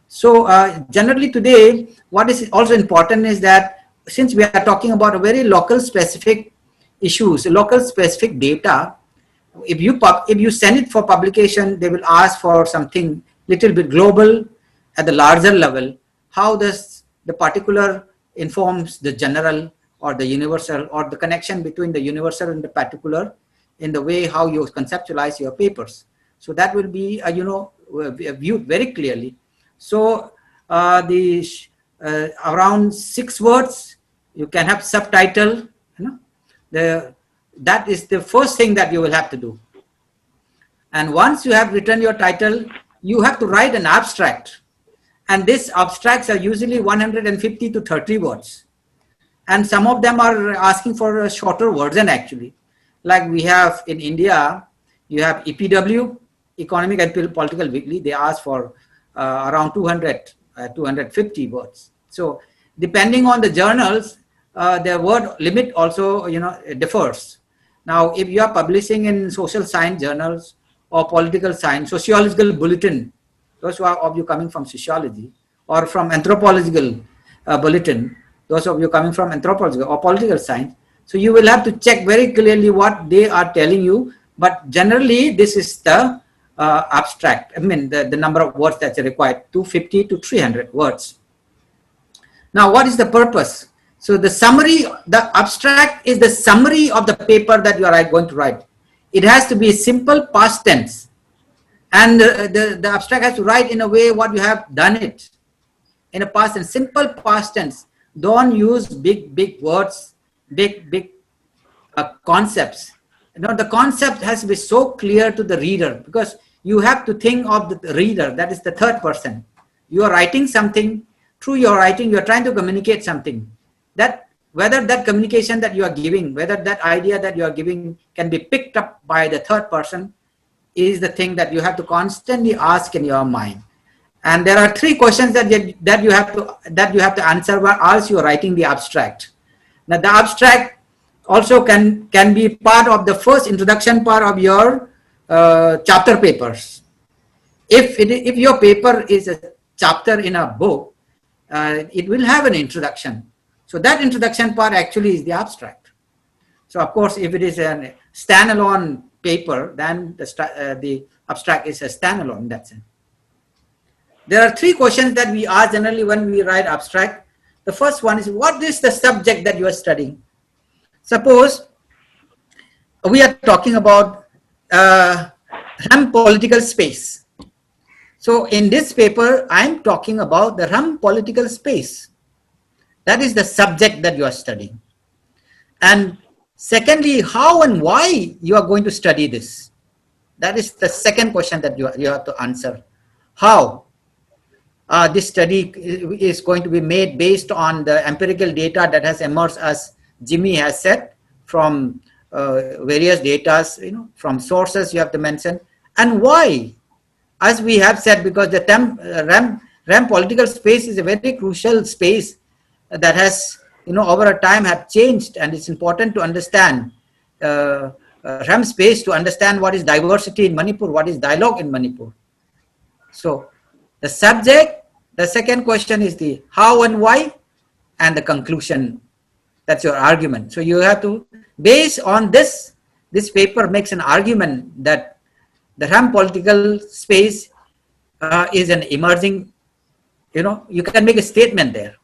So generally today, what is also important is that since we are talking about a very local specific issues, local specific data, if you send it for publication, they will ask for something little bit global at the larger level. How does the particular informs the general or the universal, or the connection between the universal and the particular in the way how you conceptualize your papers. So that will be viewed very clearly. So around 6 words, you can have subtitle. That is the first thing that you will have to do. And once you have written your title, you have to write an abstract. And these abstracts are usually 150 to 30 words. And some of them are asking for a shorter version actually. Like we have in India, you have EPW, Economic and Political Weekly. They ask for around 250 words. So depending on the journals, the word limit also differs. Now, if you are publishing in social science journals or political science, sociological bulletin, those who are of you coming from sociology, or from anthropological bulletin, those of you coming from anthropology or political science, so you will have to check very clearly what they are telling you. But generally, this is the abstract. I mean, the number of words that's required, 250 to 300 words. Now, what is the purpose? So the summary, the abstract is the summary of the paper that you are going to write. It has to be simple past tense. And the abstract has to write in a way what you have done it. In a past tense, simple past tense. Don't use big words, big concepts. The concept has to be so clear to the reader, because you have to think of the reader, that is the third person. You are writing something, through your writing, you are trying to communicate something. That whether that communication that you are giving, whether that idea that you are giving can be picked up by the third person is the thing that you have to constantly ask in your mind. And there are 3 questions that you have to answer while you are writing the abstract. Now the abstract also can be part of the first introduction part of your chapter papers. If your paper is a chapter in a book, it will have an introduction. So that introduction part actually is the abstract. So of course, if it is a standalone paper, then the abstract is a standalone in that sense. There are 3 questions that we ask generally when we write abstract. The first one is, what is the subject that you are studying? Suppose we are talking about REM political space. So in this paper, I'm talking about the REM political space. That is the subject that you are studying. And secondly, how and why you are going to study this. That is the second question that you have to answer. How? This study is going to be made based on the empirical data that has emerged, as Jimmy has said, from various data, from sources you have to mention. And why? As we have said, because the REM political space is a very crucial space that has, over a time have changed, and it's important to understand REM space to understand what is diversity in Manipur, what is dialogue in Manipur. So the subject, the second question is the how and why, and the conclusion. That's your argument. So you have to, based on this paper makes an argument that the REM political space is an emerging, you can make a statement there.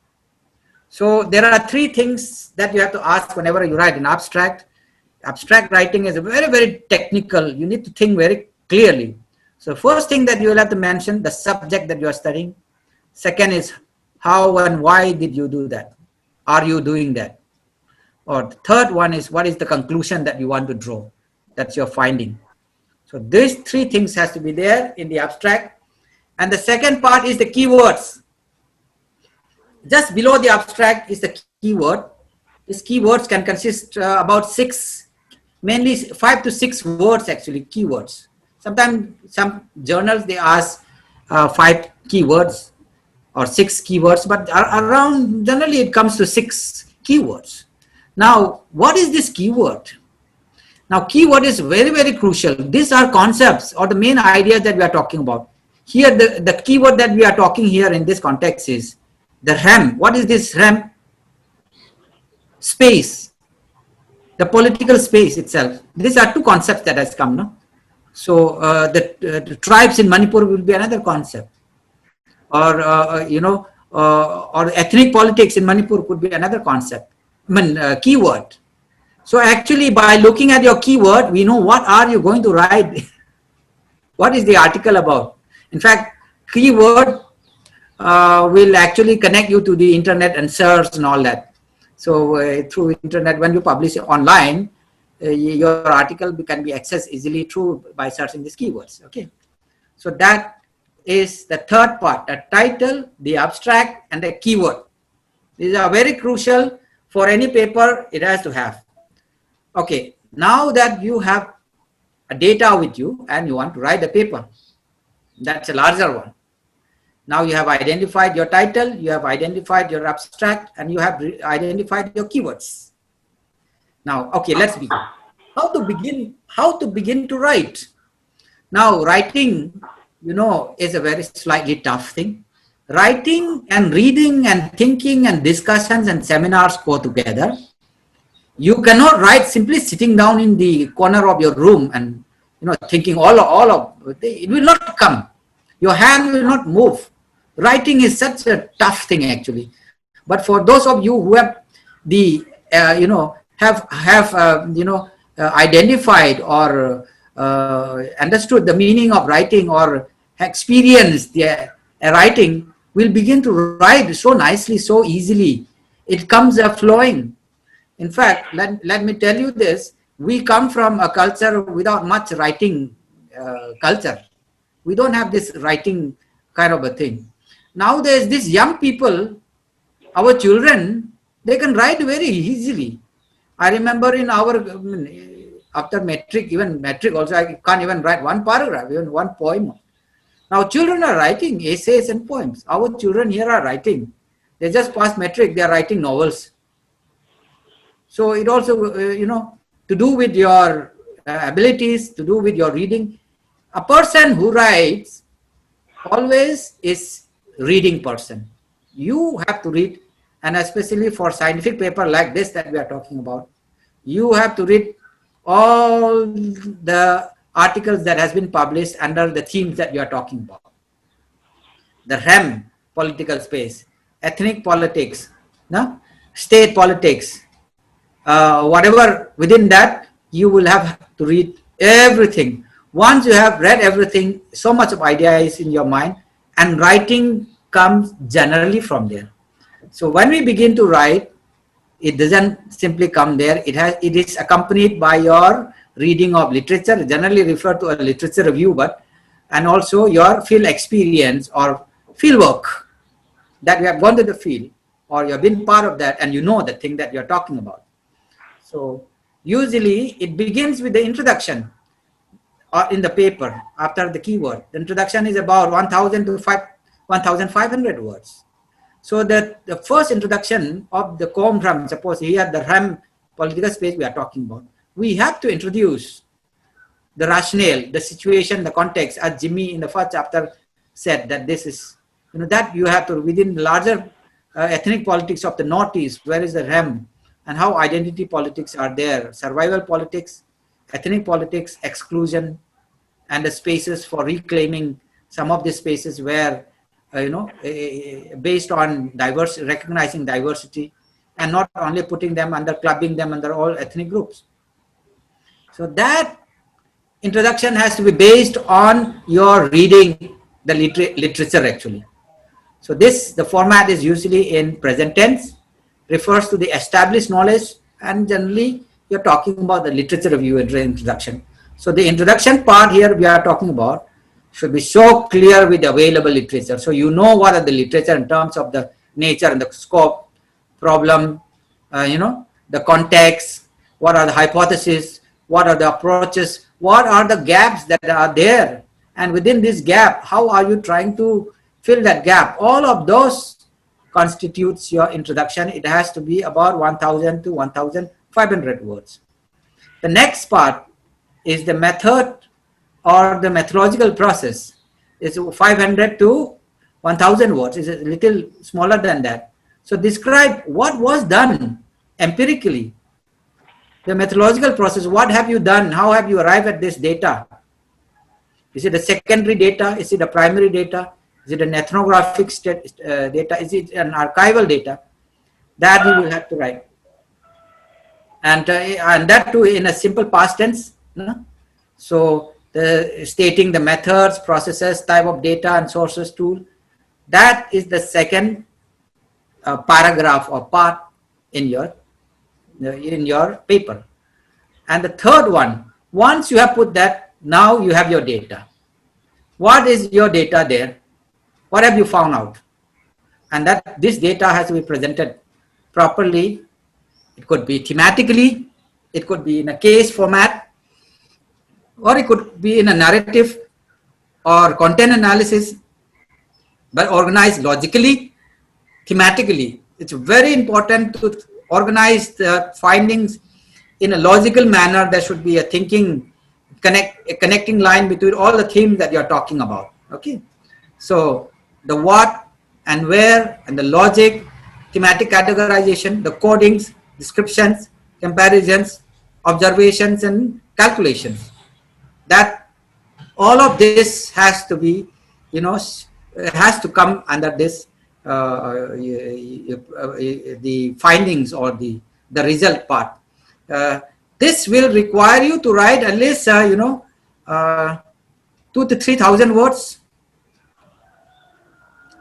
So there are 3 things that you have to ask whenever you write an abstract. Abstract writing is very, very technical. You need to think very clearly. So first thing that you will have to mention, the subject that you are studying. Second is how and why did you do that? Are you doing that? Or the third one is, what is the conclusion that you want to draw? That's your finding. So these 3 things has to be there in the abstract. And the second part is the keywords. Just below the abstract is the keyword. These keywords can consist about 6, mainly 5 to 6 words actually, keywords. Sometimes some journals, they ask 5 keywords. or 6 keywords, but around generally it comes to 6 keywords. Now, what is this keyword? Now, keyword is very, very crucial. These are concepts or the main ideas that we are talking about. Here, the keyword that we are talking here in this context is the REM. What is this REM? Space, the political space itself. These are two concepts that has come now. So the tribes in Manipur will be another concept, or or ethnic politics in Manipur could be another concept. I mean, keyword. So actually, by looking at your keyword, we know what are you going to write. What is the article about? In fact, keyword will actually connect you to the internet and search and all that. So through internet, when you publish it online, your article can be accessed easily through by searching these keywords. Okay, so that is the third part: the title, the abstract, and the keyword. These are very crucial for any paper. It has to have. Okay, now that you have a data with you and you want to write the paper, that's a larger one. Now you have identified your title, you have identified your abstract, and you have identified your keywords. Now, okay, let's begin. How to begin? How to begin to write? Now, writing, you know, is a very slightly tough thing. Writing and reading and thinking and discussions and seminars go together. You cannot write simply sitting down in the corner of your room and, you know, thinking all of it will not come. Your hand will not move. Writing is such a tough thing actually. But for those of you who have the identified or understood the meaning of writing or experienced the writing, will begin to write so nicely, so easily. It comes flowing. In fact, let me tell you this, we come from a culture without much writing culture. We don't have this writing kind of a thing. Now there's these young people, our children, they can write very easily. I remember in our, after metric, even metric also, I can't even write one paragraph, even one poem. Now children are writing essays and poems. Our children here are writing. They just passed metric, they are writing novels. So it also, to do with your abilities, to do with your reading. A person who writes always is reading person. You have to read, and especially for scientific paper like this that we are talking about, you have to read all the articles that has been published under the themes that you are talking about. The REM, political space, ethnic politics, no? State politics, whatever within that, you will have to read everything. Once you have read everything, so much of idea is in your mind, and writing comes generally from there. So when we begin to write, it doesn't simply come there. It is accompanied by your reading of literature, generally referred to a literature review, and also your field experience or field work that you have gone to the field, or you have been part of that, and you know the thing that you're talking about. So usually it begins with the introduction or in the paper after the keyword. The introduction is about 1,000 to 1,500 words. So the first introduction of the comb drum, suppose here the REM political space we are talking about, we have to introduce the rationale, the situation, the context, as Jimmy in the first chapter said that this is, that you have to, within the larger ethnic politics of the Northeast, where is the REM and how identity politics are there, survival politics, ethnic politics, exclusion, and the spaces for reclaiming some of the spaces where, based on recognizing diversity, and not only putting them under, clubbing them under all ethnic groups. So that introduction has to be based on your reading the literature actually. So the format is usually in present tense, refers to the established knowledge, and generally you're talking about the literature review and introduction. So the introduction part here we are talking about should be so clear with the available literature. So you know what are the literature in terms of the nature and the scope, problem, the context, what are the hypotheses, what are the approaches, what are the gaps that are there, and within this gap, how are you trying to fill that gap. All of those constitutes your introduction. It has to be about 1000 to 1500 words. The next part is the method or the methodological process. It's 500 to 1000 words. It's a little smaller than that. So describe what was done empirically. The methodological process, what have you done? How have you arrived at this data? Is it a secondary data? Is it a primary data? Is it an ethnographic data? Is it an archival data? That you will have to write. And that too in a simple past tense. No? So stating the methods, processes, type of data and sources tool. That is the second paragraph or part in your paper. And the third one, once you have put that, now you have your data. What is your data there? What have you found out? And that this data has to be presented properly. It could be thematically, it could be in a case format, or it could be in a narrative or content analysis, but organized logically, thematically. It's very important to organize the findings in a logical manner. There should be a connecting line between all the themes that you're talking about. Okay, so the what and where and the logic, thematic categorization, the codings, descriptions, comparisons, observations and calculations. That all of this has to be, has to come under this the findings or the result part. This will require you to write at least 2,000 to 3,000 words.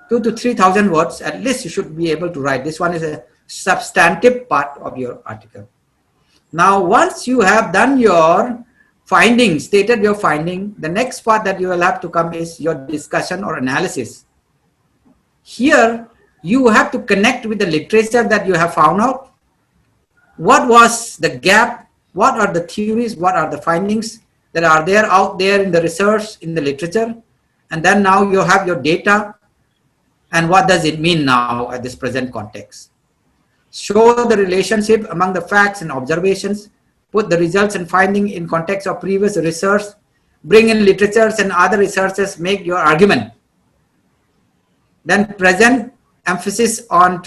2,000 to 3,000 words at least you should be able to write. This one is a substantive part of your article. Now once you have done your findings, stated your finding, the next part that you will have to come is your discussion or analysis. Here you have to connect with the literature that you have found out. What was the gap? What are the theories? What are the findings that are there out there in the research, in the literature? And then now you have your data. And what does it mean now at this present context? Show the relationship among the facts and observations. Put the results and finding in context of previous research. Bring in literatures and other researchers. Make your argument. Then present emphasis on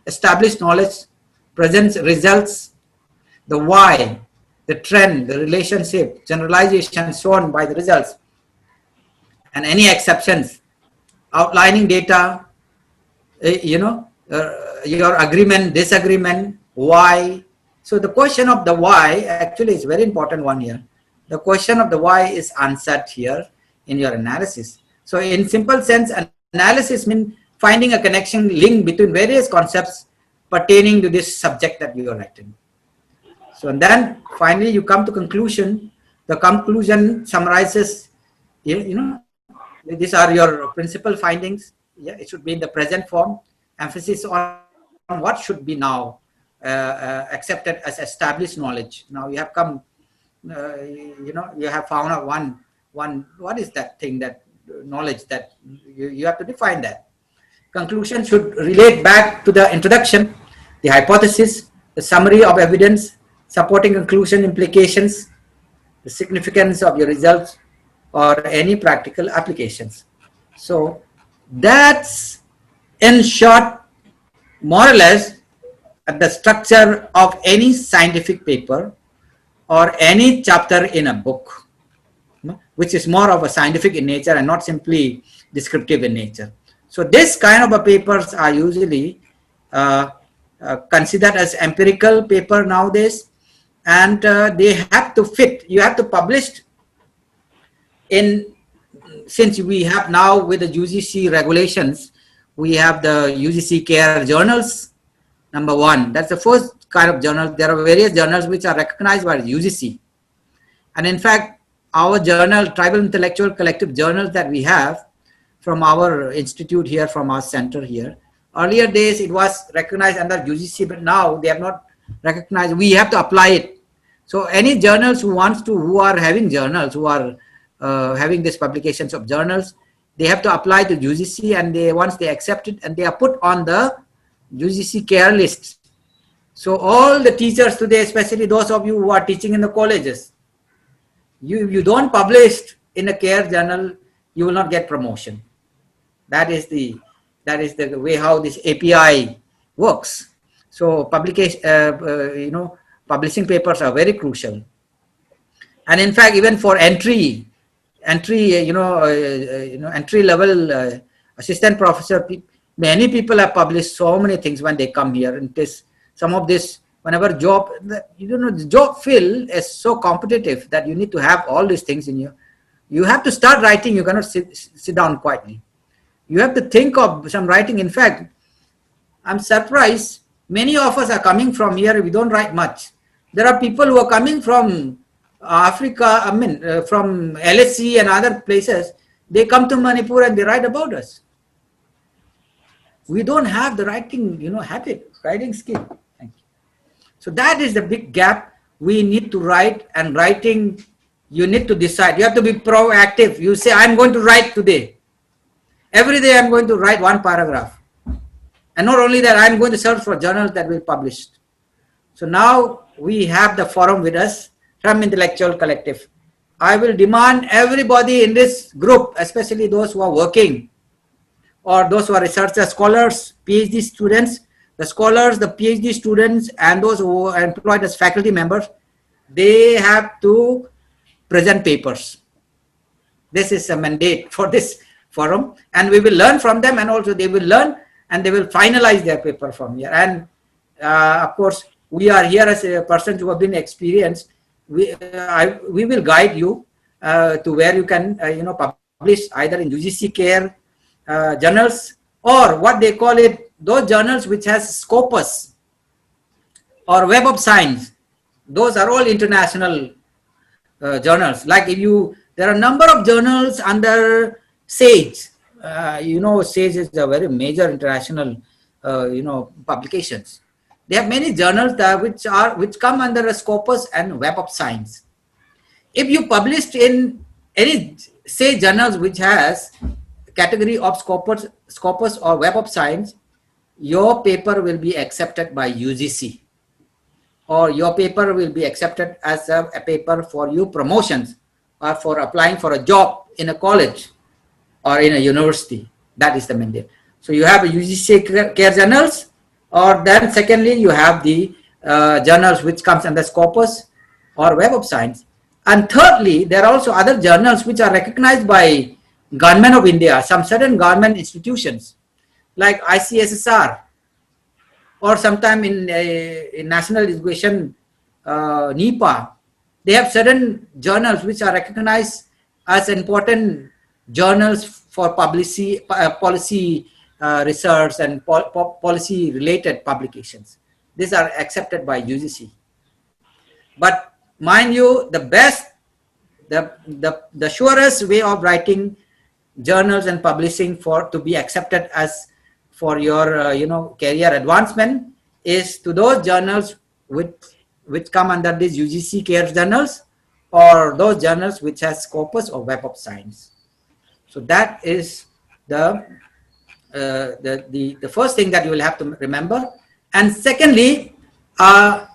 established knowledge, present results, the why, the trend, the relationship, generalization shown by the results, and any exceptions, outlining data, your agreement, disagreement, why. So the question of the why actually is very important one here. The question of the why is answered here in your analysis. So in simple sense, analysis means finding a connection link between various concepts pertaining to this subject that you are writing. So and then finally you come to conclusion. The conclusion summarizes, these are your principal findings. Yeah, it should be in the present form. Emphasis on what should be now accepted as established knowledge. Now you have come, you have found out one. What is that thing, that knowledge that you have to define that. Conclusion should relate back to the introduction, the hypothesis, the summary of evidence, supporting conclusion implications, the significance of your results, or any practical applications. So that's in short, more or less, the structure of any scientific paper or any chapter in a book, which is more of a scientific in nature and not simply descriptive in nature. So this kind of a papers are usually considered as empirical paper nowadays, and they have to fit. You have to publish in, since we have now with the UGC regulations, we have the UGC care journals. Number one, that's the first kind of journal. There are various journals which are recognized by UGC, and in fact, our journal, Tribal Intellectual Collective journals that we have from our institute here, from our center here. Earlier days, it was recognized under UGC, but now they have not recognized. We have to apply it. So any journals who are having journals, who are having these publications of journals, they have to apply to UGC, and once they accept it, and they are put on the UGC care list. So all the teachers today, especially those of you who are teaching in the colleges, you don't publish in a care journal, you will not get promotion. That is the way how this API works. So publication, publishing papers are very crucial. And in fact, even for entry level assistant professor, many people have published so many things when they come here. And some of this, whenever job, the job field is so competitive that you need to have all these things in you. You have to start writing. You cannot sit down quietly. You have to think of some writing. In fact, I'm surprised many of us are coming from here. We don't write much. There are people who are coming from Africa, from LSE and other places. They come to Manipur and they write about us. We don't have the writing, habit, writing skill. Thank you. So that is the big gap. We need to write, and writing, you need to decide. You have to be proactive. You say, I'm going to write today. Every day I'm going to write one paragraph. And not only that, I'm going to search for journals that will publish. So now we have the forum with us from Intellectual Collective. I will demand everybody in this group, especially those who are working or those who are researchers, scholars, PhD students, the scholars, the PhD students, and those who are employed as faculty members, they have to present papers. This is a mandate for this forum, and we will learn from them, and also they will learn and they will finalize their paper from here. And of course, we are here as a person who have been experienced. We will guide you to where you can publish either in UGC care journals, or what they call it, those journals which has Scopus or Web of Science. Those are all international journals. Like there are a number of journals under SAGE. SAGE is a very major international publications. They have many journals which come under a Scopus and Web of Science. If you published in any SAGE journals which has category of Scopus or Web of Science, your paper will be accepted by UGC, or your paper will be accepted as a paper for you promotions or for applying for a job in a college or in a university. That is the mandate. So you have a UGC care journals, or then secondly you have the journals which comes under Scopus or Web of Science. And thirdly, there are also other journals which are recognized by Government of India, some certain government institutions like ICSSR, or sometime in National Education, NEPA. They have certain journals which are recognized as important journals for policy research and policy related publications. These are accepted by UGC. But mind you, the best, the surest way of writing journals and publishing to be accepted as for your career advancement is to those journals which come under these UGC care journals, or those journals which has Scopus or Web of Science. So that is the first thing that you will have to remember. And secondly, I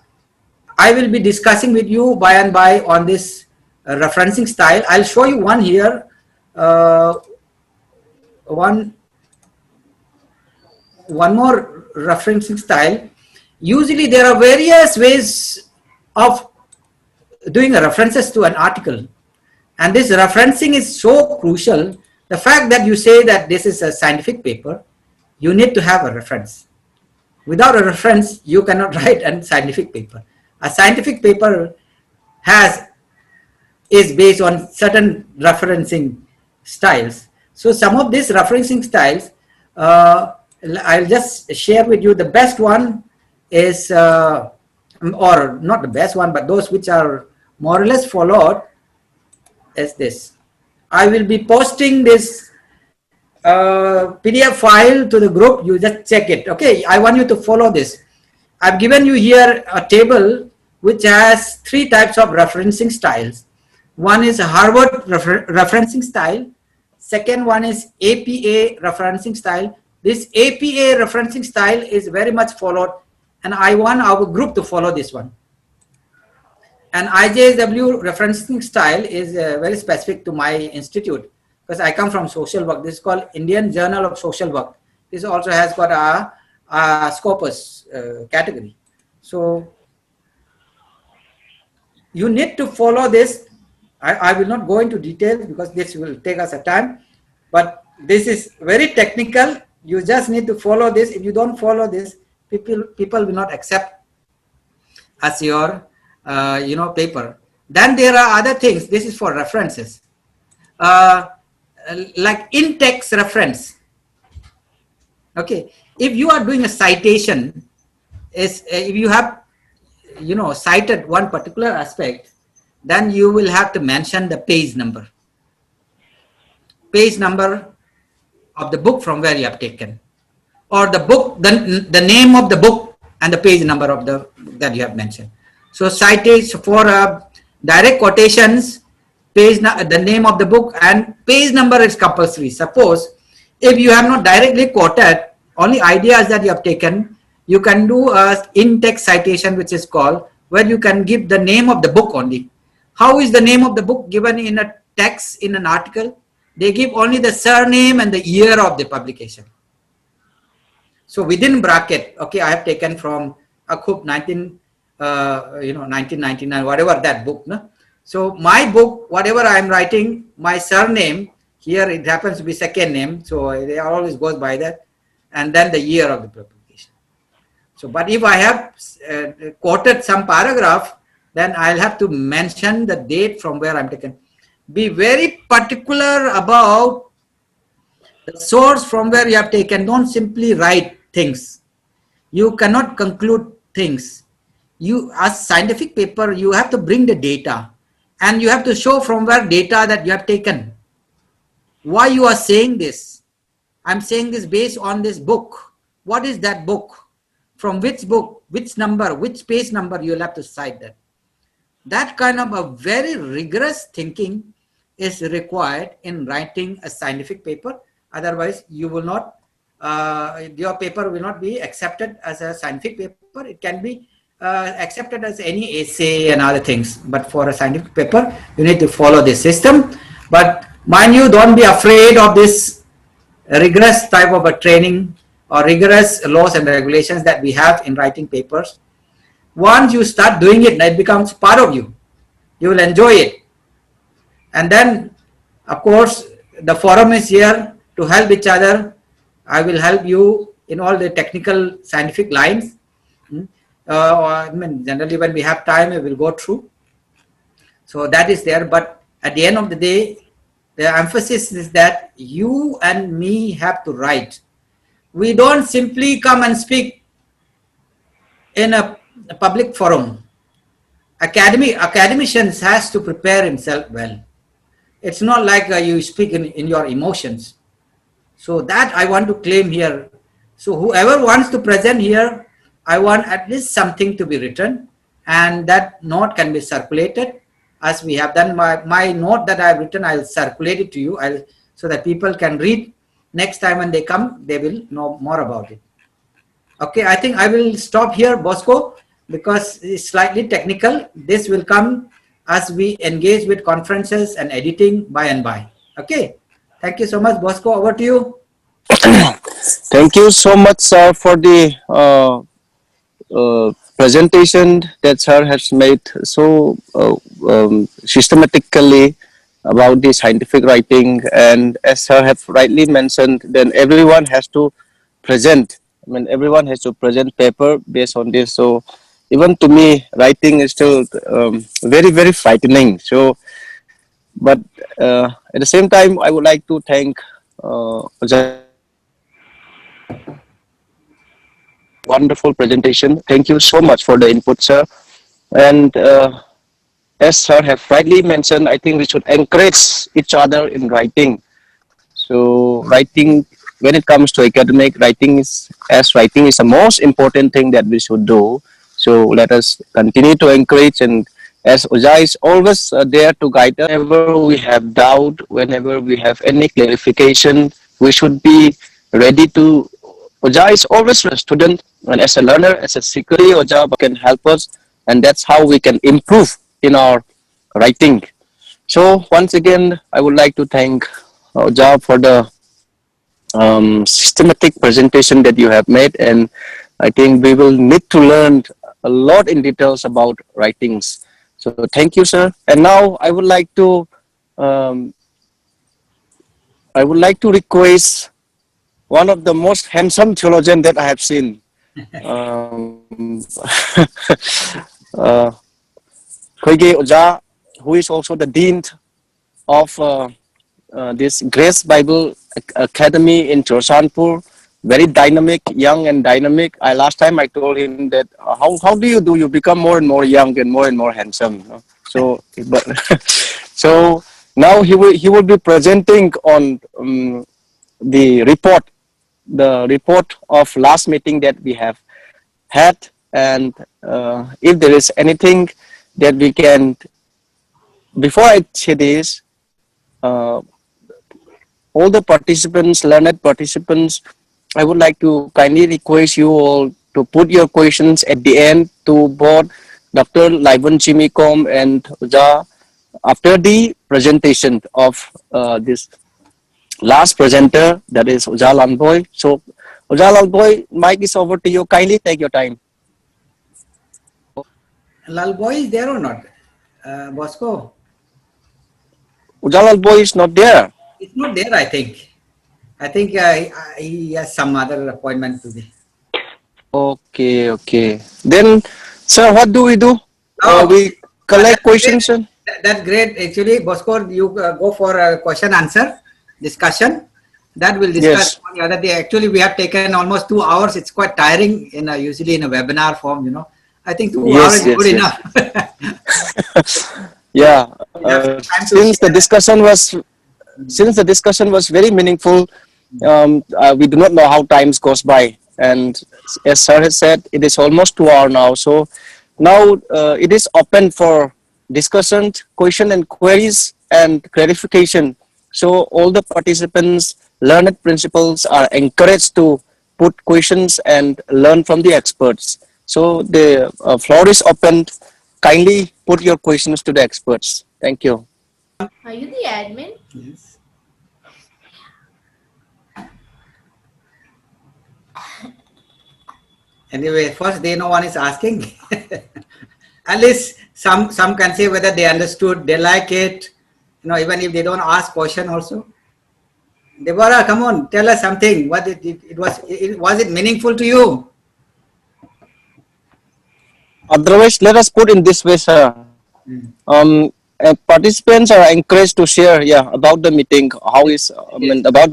will be discussing with you by and by on this referencing style. I'll show you one here. One more referencing style. Usually there are various ways of doing references to an article, and this referencing is so crucial. The fact that you say that this is a scientific paper, you need to have a reference. Without a reference, you cannot write a scientific paper. A scientific paper is based on certain referencing styles. So some of these referencing styles, I'll just share with you. The best one is, or not the best one, but those which are more or less followed is this. I will be posting this PDF file to the group. You just check it. Okay, I want you to follow this. I've given you here a table which has 3 types of referencing styles. One is a Harvard referencing style. Second one is APA referencing style. This APA referencing style is very much followed, and I want our group to follow this one. And IJSW referencing style is very specific to my institute, because I come from social work. This is called Indian Journal of Social Work. This also has got a Scopus category. So you need to follow this. I will not go into details because this will take us a time, but this is very technical. You just need to follow this. If you don't follow this, people will not accept as your paper. Then there are other things. This is for references, like in-text reference. Okay, if you are doing a citation, if you have cited one particular aspect, then you will have to mention the page number of the book from where you have taken, or the book, the name of the book and the page number of that you have mentioned. So citation for direct quotations, the name of the book and page number is compulsory. Suppose if you have not directly quoted, only ideas that you have taken, you can do a in-text citation, which is called, where you can give the name of the book only. How is the name of the book given in a text in an article? They give only the surname and the year of the publication. So within bracket, okay, I have taken from Akhup 1999, whatever that book. No? So my book, whatever I am writing, my surname, here it happens to be second name, so it always goes by that, and then the year of the publication. So, but if I have quoted some paragraph, then I'll have to mention the date from where I'm taken. Be very particular about the source from where you have taken. Don't simply write things. You cannot conclude things. You, as scientific paper, you have to bring the data, and you have to show from where data that you have taken. Why you are saying this? I'm saying this based on this book. What is that book? From which book, which number, which page number, you'll have to cite that. That kind of a very rigorous thinking is required in writing a scientific paper. Otherwise, you will not, your paper will not be accepted as a scientific paper. It can be accepted as any essay and other things. But for a scientific paper, you need to follow this system. But mind you, don't be afraid of this rigorous type of a training or rigorous laws and regulations that we have in writing papers. Once you start doing it, it becomes part of you. You will enjoy it. And then, of course, the forum is here to help each other. I will help you in all the technical scientific lines. I mean, generally when we have time, we will go through. So that is there. But at the end of the day, the emphasis is that you and me have to write. We don't simply come and speak in a public forum. Academicians has to prepare himself well. It's not like you speak in your emotions. So that I want to claim here. So whoever wants to present here, I want at least something to be written, and that note can be circulated. As we have done, my note that I have written, I'll circulate it to you, so that people can read. Next time when they come, they will know more about it. Okay, I think I will stop here, Bosco, because it's slightly technical. This will come as we engage with conferences and editing by and by. Okay, thank you so much, Bosco. Over to you. Thank you so much, sir, for the presentation that sir has made so systematically about the scientific writing. And as sir have rightly mentioned, then everyone has to present. I mean, everyone has to present paper based on this. So even to me, writing is still very, very frightening. So, but at the same time, I would like to thank wonderful presentation. Thank you so much for the input, sir. And as sir have rightly mentioned, I think we should encourage each other in writing. So writing, when it comes to academic, writing is the most important thing that we should do. So let us continue to encourage and as Uja is always there to guide us whenever we have doubt, whenever we have any clarification. We should be ready to. Uja is always a student, and as a learner, as a secretary, Uja can help us, and that's how we can improve in our writing. So once again, I would like to thank Uja for the systematic presentation that you have made, and I think we will need to learn a lot in details about writings. So thank you, sir. And now um, I would like to request one of the most handsome theologian that I have seen. uh, Koige Oja, who is also the dean of this Grace Bible Academy in Chorsanpur. Very dynamic, young and dynamic. Last time I told him that how do you do? You become more and more young and more handsome. You know? So, but so now he will be presenting on the report of last meeting that we have had, and if there is anything that we can. Before I say this, uh, all the participants, learned participants, I would like to kindly request you all to put your questions at the end to both Dr. Laivan Chimikom and Uja after the presentation of this last presenter, that is Uja Lalboy. So, Uja Lalboy, mic is over to you. Kindly take your time. Lalboy is there or not? Bosco? Uja Lalboy is not there. It's not there, I think. I think he has some other appointment today. Okay, okay. Then, sir, what do we do? Oh, We collect questions. that's great. Actually, Bosco, you go for a question answer discussion. That will discuss Yes. on the other day. Actually, we have taken almost 2 hours. It's quite tiring usually in a webinar form, I think 2 hours Yes, is good yes, yes. enough. Yeah. We have some time to Since the share. discussion was very meaningful, we do not know how times goes by, and as sir has said, it is almost 2 hours now. So now it is open for discussion, question and queries and clarification. So all the participants, learned principals are encouraged to put questions and learn from the experts. So the floor is open. Kindly put your questions to the experts. Thank you. Are you the admin? Yes. Anyway, first day no one is asking. At least some can say whether they understood, they like it. Even if they don't ask question also. Deborah, come on, tell us something. What was it meaningful to you? Otherwise, let us put in this way, sir. Participants are encouraged to share, about the meeting. How is Yes. about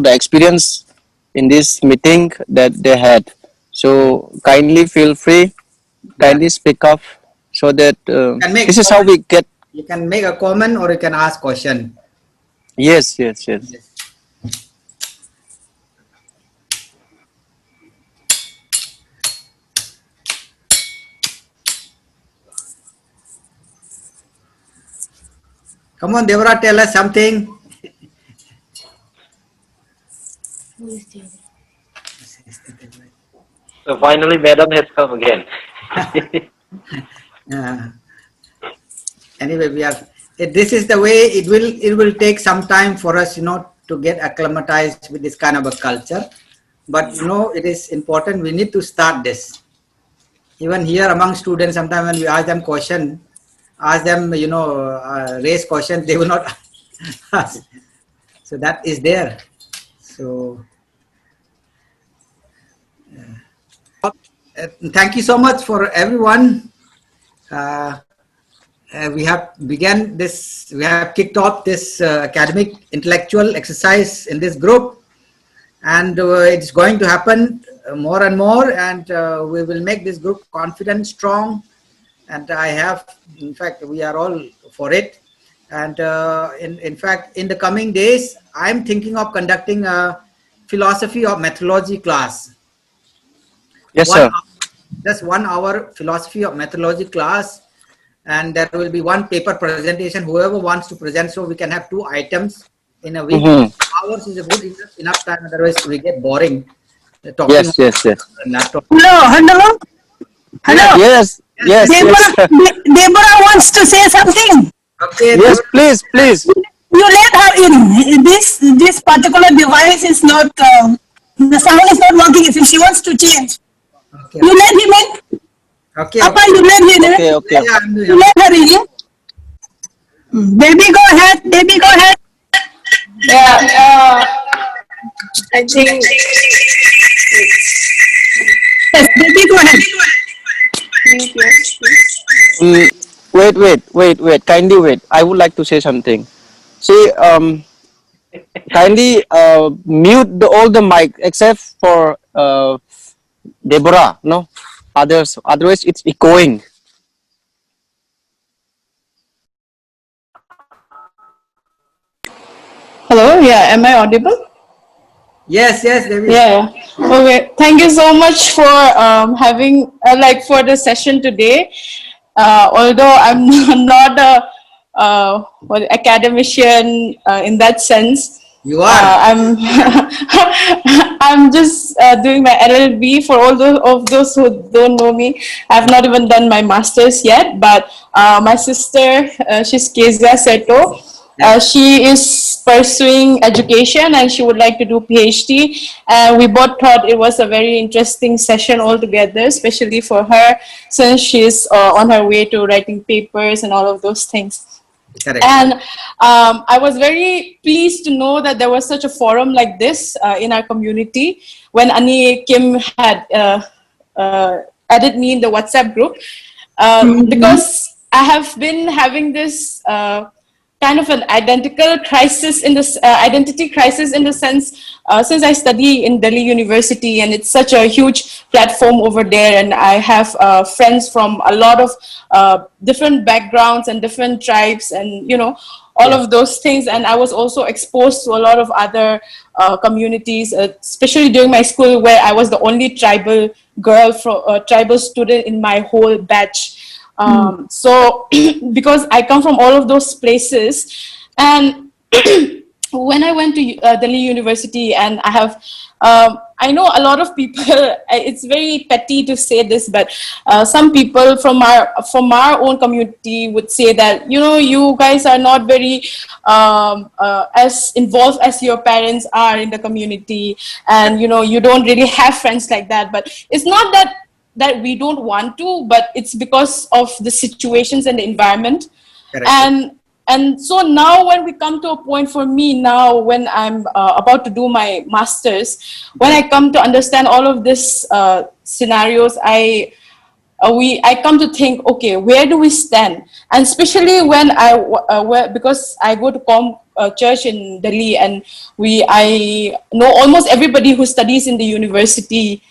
the experience in this meeting that they had. So kindly feel free, Yeah. kindly speak up, so that You can make this is how comment. we get. You can make a comment or you can ask question. Yes, yes, yes. Yes. Come on, Deborah, tell us something. Who is the other? So finally, Madam has come again. Uh, anyway, this is the way it will take some time for us, to get acclimatized with this kind of a culture. But it is important. We need to start this. Even here among students, sometimes when we ask them raise questions, they will not ask. So that is there. So thank you so much for everyone. We have kicked off this academic intellectual exercise in this group, and it's going to happen more and more, and we will make this group confident, strong, and in fact, we are all for it. And in fact, in the coming days, I'm thinking of conducting a philosophy of methodology class. Yes, sir. Just 1 hour philosophy of methodology class, and there will be one paper presentation. Whoever wants to present, so we can have 2 items in a week. Mm-hmm. Hours is a good enough time. Otherwise, we get boring talking. Yes, yes, yes. Not talking. Hello. Yes, yes, yes. Deborah wants to say something. Okay. Yes, please, please. You let her in. This particular device is not, the sound is not working. If she wants to change, Okay. you let him in. Okay. Papa, you let him in. Okay, okay. Yeah, I'm doing You let her in. Baby, go ahead. Baby, go ahead. Yeah, I think Yes, baby, go ahead. yes, please. Wait. Kindly wait. I would like to say something. See, kindly mute all the mic except for Deborah. No, others. Otherwise, it's echoing. Hello, yeah, am I audible? Yes, there is. Yeah. Okay. Thank you so much for having for the session today. Although I'm not a academician in that sense, You are. I'm I'm just doing my LLB. For all those who don't know me, I've not even done my master's yet. But my sister, she's Kezia Seto. She is pursuing education and she would like to do PhD. We both thought it was a very interesting session altogether, especially for her since she's on her way to writing papers and all of those things. Correct. And I was very pleased to know that there was such a forum like this in our community. When Ani Kim had added me in the WhatsApp group, because I have been having this kind of an identity crisis in the sense since I study in Delhi University, and it's such a huge platform over there, and I have friends from a lot of different backgrounds and different tribes, and all of those things. And I was also exposed to a lot of other communities, especially during my school, where I was the only tribal girl tribal student in my whole batch. So because I come from all of those places, and when I went to Delhi University, and I have I know a lot of people, it's very petty to say this, but some people from our own community would say that you guys are not very as involved as your parents are in the community, and you don't really have friends like that. But it's not that we don't want to, but it's because of the situations and the environment. Correct. And so now when we come to a point, for me now, when I'm about to do my master's, when I come to understand all of these scenarios, I come to think, okay, where do we stand? And especially when because I go to church in Delhi, and I know almost everybody who studies in the university.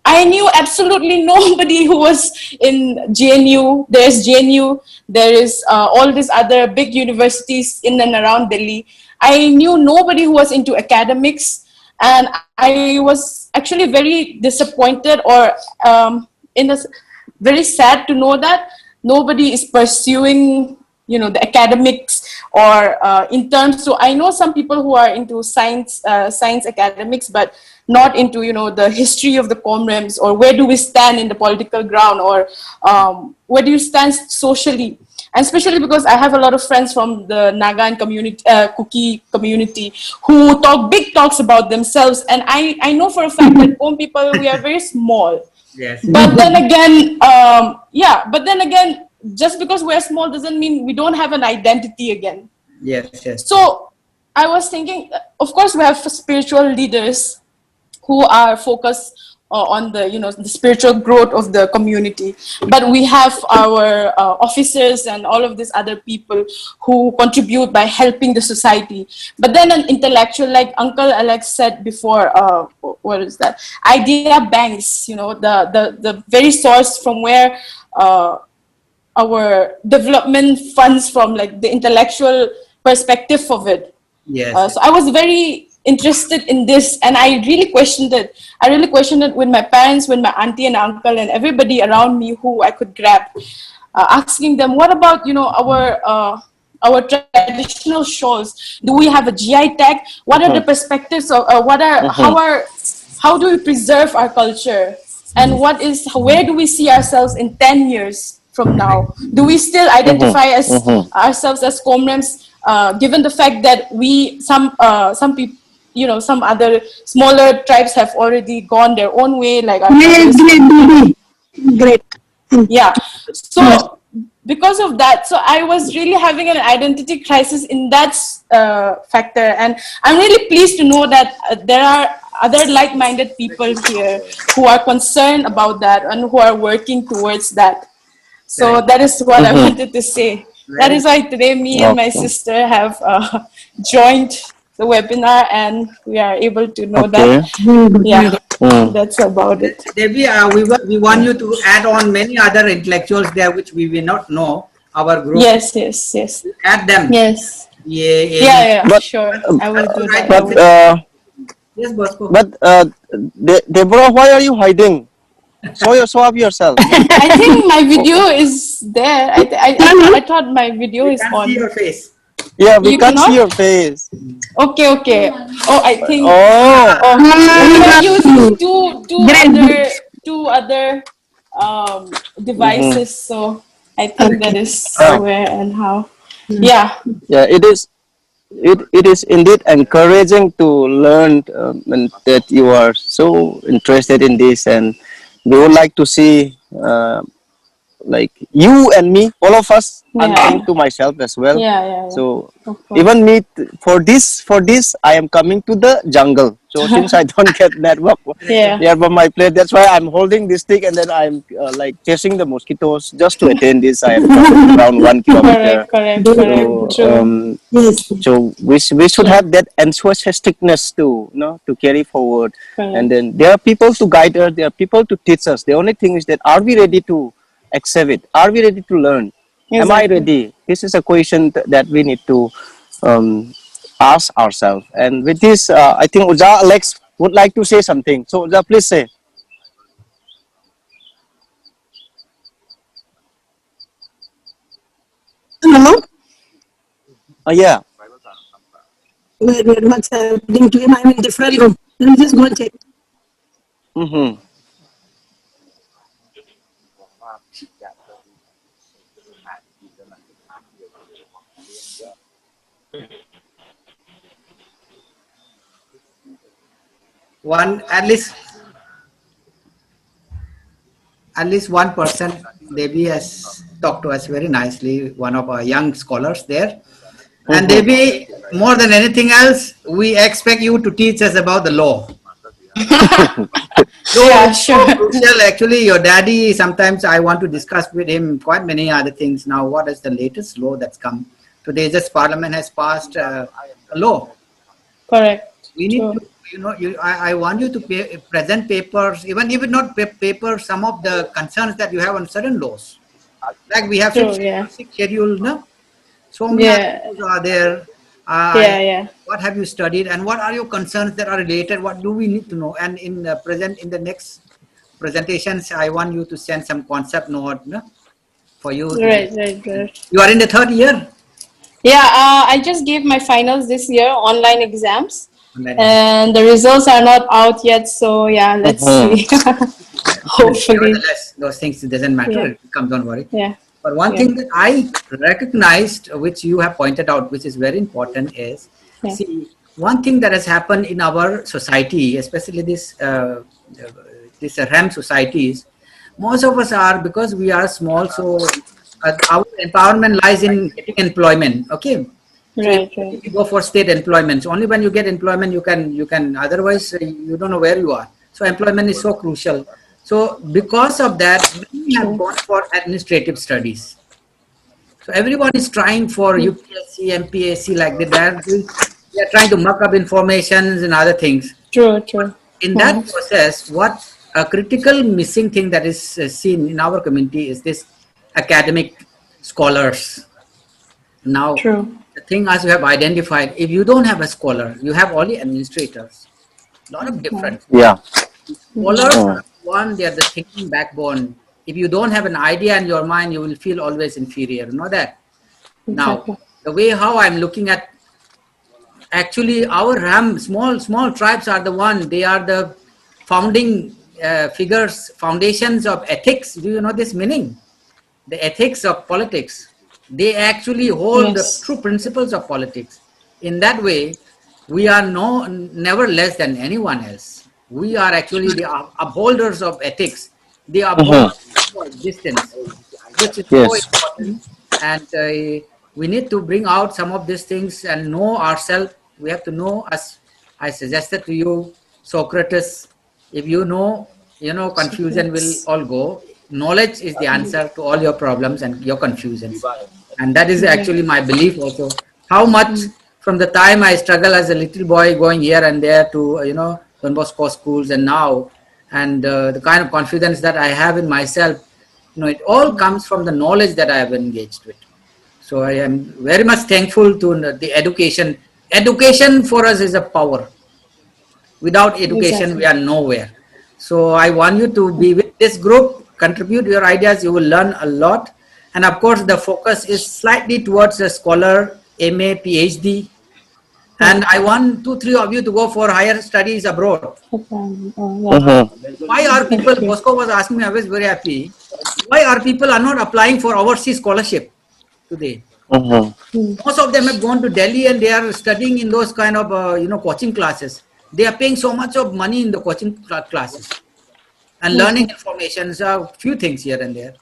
I knew absolutely nobody who was in JNU. There's JNU. There is all these other big universities in and around Delhi. I knew nobody who was into academics, and I was actually very disappointed, or very sad to know that nobody is pursuing the academics, or in terms. So I know some people who are into science academics, but not into the history of the comrades, or where do we stand in the political ground, or where do you stand socially. And especially because I have a lot of friends from the Naga and Kuki community who talk big talks about themselves, and I know for a fact that Kom people, we are very small. Yes. But then again, just because we're small doesn't mean we don't have an identity again. Yes. So I was thinking, of course, we have spiritual leaders who are focused on the spiritual growth of the community, but we have our officers and all of these other people who contribute by helping the society. But then an intellectual, like Uncle Alex said before, what is that? Idea banks, the very source from where our development funds from, like the intellectual perspective of it. Yes. So I was very interested in this, and I really questioned it. I really questioned it with my parents, with my auntie and uncle, and everybody around me who I could grab. asking them, what about, you know, our traditional shows? Do we have a GI tag? What are the perspectives of how do we preserve our culture? And where do we see ourselves in 10 years from now? Do we still identify as ourselves as Komrams, given the fact that some people, you know, some other smaller tribes have already gone their own way, like our Great, great, Didi. Great. yeah. So because of that, so I was really having an identity crisis in that factor, and I'm really pleased to know that there are other like-minded people here who are concerned about that and who are working towards that. So that is what I wanted to say. That is why today me and my sister have joined the webinar, and we are able to know that. Yeah, that's about it. Debbie, we want you to add on many other intellectuals there which we will not know. Our group. Yes. Add them. Yes. Yeah. But, Sure. I will do that. But Yes, Bosco. but Deborah, why are you hiding? Show up yourself. I think my video is there. I thought my video We is can't on. see your face. Yeah, we You can't cannot? see your face. Okay. Oh, I think. Oh, We are using two other devices, so I think that is where and how. Yeah. yeah, it is. It is indeed encouraging to learn and that you are so interested in this, and we would like to see like you and me, all of us. I'm Yeah. saying to myself as well. Yeah. So Of course. even me for this I am coming to the jungle. So since I don't get network Yeah. nearby my place, that's why I'm holding this stick, and then I'm like chasing the mosquitoes just to attain this. I am traveling around 1 kilometer. Correct. So, True. so we should have that enthusiasticness to carry forward. Correct. And then there are people to guide us, there are people to teach us. The only thing is that are we ready to accept it? Are we ready to learn? Am I Exactly. ready? This is a question that we need to ask ourselves. And with this, I think Uja Alex would like to say something. So Uja, please say. Hello? Yeah. Wait, what's happening to him? I'm in different room. Let me just go and check. Mm-hmm. At least one person, Debbie has talked to us very nicely, one of our young scholars there. And Debbie, more than anything else, we expect you to teach us about the law. Yeah, sure. Crucial. Actually, your daddy, sometimes I want to discuss with him quite many other things. Now, what is the latest law that's come? Today, just Parliament has passed a law. Correct. We need to, I want you to present papers, even if not papers, some of the concerns that you have on certain laws. Like we have six schedule, no? So many laws are there. What have you studied, and what are your concerns that are related? What do we need to know? And in the next presentations, I want you to send some concept note, no? For you. Right. You are in the third year. Yeah, I just gave my finals this year, online exams. And the results are not out yet, so yeah, let's see. Hopefully. Nevertheless, those things, it doesn't matter. Don't worry. Yeah. But one thing that I recognized, which you have pointed out, which is very important, is see, one thing that has happened in our society, especially this REM societies, most of us are, because we are small, so our empowerment lies in getting employment. Okay. Right. You go for state employment. So only when you get employment, you can. Otherwise, you don't know where you are. So employment is so crucial. So because of that, we have gone for administrative studies. So everyone is trying for UPSC, MPSC, like that. They are trying to muck up informations and other things. True. In that process, what a critical missing thing that is seen in our community is this academic scholars. Now, the thing as you have identified, if you don't have a scholar, you have only administrators. A lot of difference. Yeah. Scholars are one, they are the thinking backbone. If you don't have an idea in your mind, you will feel always inferior. You know that? Now, Exactly. the way how I'm looking at, actually our RAM, small tribes are the one, they are the founding figures, foundations of ethics. Do you know this meaning? The ethics of politics. They actually hold the Yes. true principles of politics. In that way, we are never less than anyone else. We are actually the upholders of ethics. They uphold our existence, which is so Yes. important. And we need to bring out some of these things and know ourselves. We have to know, as I suggested to you, Socrates. If you know, confusion will all go. Knowledge is the answer to all your problems and your confusions. And that is actually my belief also. How much from the time I struggle as a little boy going here and there to, Don Bosco schools and now, and the kind of confidence that I have in myself, it all comes from the knowledge that I have engaged with. So I am very much thankful to the education. Education for us is a power. Without education, we Exactly. are nowhere. So I want you to be with this group, contribute your ideas, you will learn a lot. And of course, the focus is slightly towards a scholar, MA, PhD. And I want 2, 3 of you to go for higher studies abroad. Yeah. Why are people, Okay. Bosco was asking me, I was very happy. Why are people are not applying for overseas scholarship today? Most of them have gone to Delhi and they are studying in those kind of, coaching classes. They are paying so much of money in the coaching classes and learning information, a few things here and there.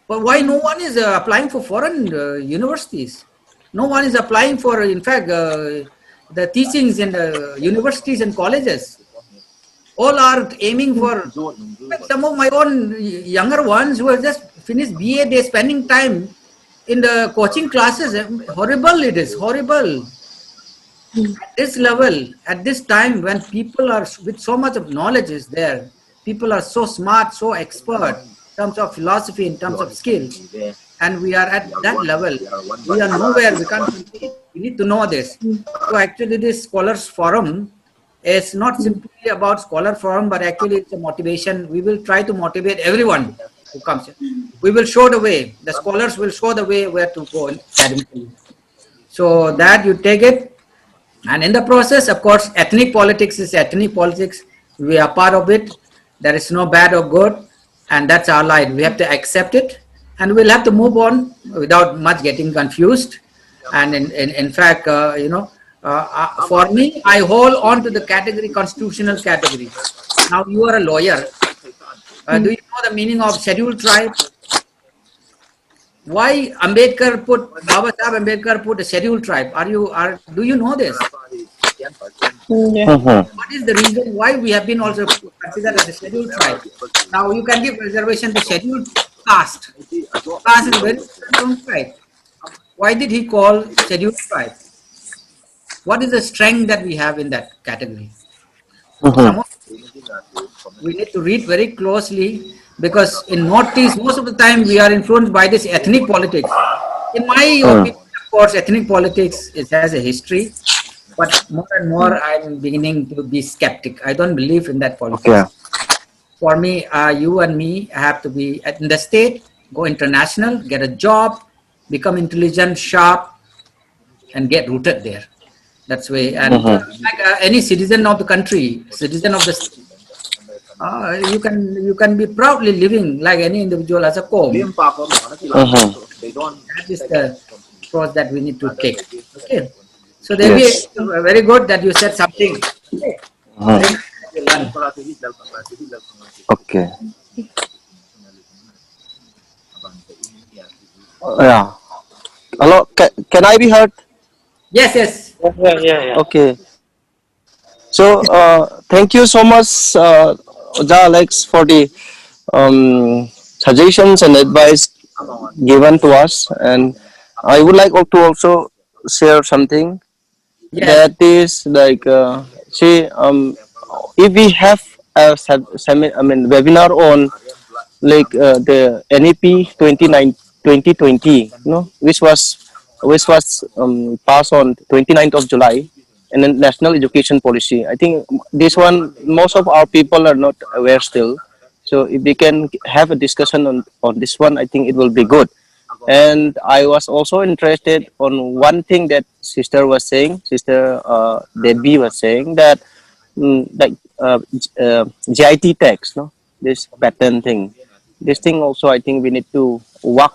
But why no one is applying for foreign universities? No one is applying for, in fact, the teachings in the universities and colleges. All are aiming for, in fact, some of my own younger ones who have just finished BA, they're spending time in the coaching classes. Horrible it is, horrible. At this level, at this time when people are with so much of knowledge is there, people are so smart, so expert in terms of philosophy, in terms of skill, and we are at that level. We are nowhere, we can't compete. We need to know this. So actually this Scholars Forum is not simply about Scholar Forum, but actually it's a motivation. We will try to motivate everyone who comes here. We will show the way. The scholars will show the way where to go academically. So that you take it. And in the process, of course, ethnic politics is ethnic politics. We are part of it. There is no bad or good. And that's our life. We have to accept it. And we'll have to move on without much getting confused. And in fact, for me, I hold on to the category, constitutional category. Now, you are a lawyer. Do you know the meaning of scheduled tribe? Why Baba Sahib Ambedkar put a scheduled tribe? Do you know this? Yeah. What is the reason why we have been also considered as a scheduled tribe? Now you can give reservation to scheduled caste. Caste is very different from tribe. Why did he call scheduled tribe? What is the strength that we have in that category? Some of we need to read very closely because in Northeast, most of the time we are influenced by this ethnic politics. In my opinion, of course, ethnic politics has a history, but more and more I'm beginning to be skeptic. I don't believe in that politics. For me, you and me have to be in the state, go international, get a job, become intelligent, sharp, and get rooted there. That's way. And like any citizen of the country, citizen of the state, you can be proudly living like any individual as a co. That is the approach that we need to take. Okay. So Devi, Yes. very good that you said something. Okay. Very nice that you learned. Okay. Yeah. Hello. Can I be heard? Yes, yes. Okay. So thank you so much, Alex, for the suggestions and advice given to us. And I would like to also share something Yes. that is like see if we have a webinar on like the NEP 2020, which was passed on 29th of July, and then national education policy. I think this one most of our people are not aware still. So if we can have a discussion on this one, I think it will be good. And I was also interested on one thing that sister was saying, sister Debbie was saying that like GIT text, no, this pattern thing. This thing also, I think we need to work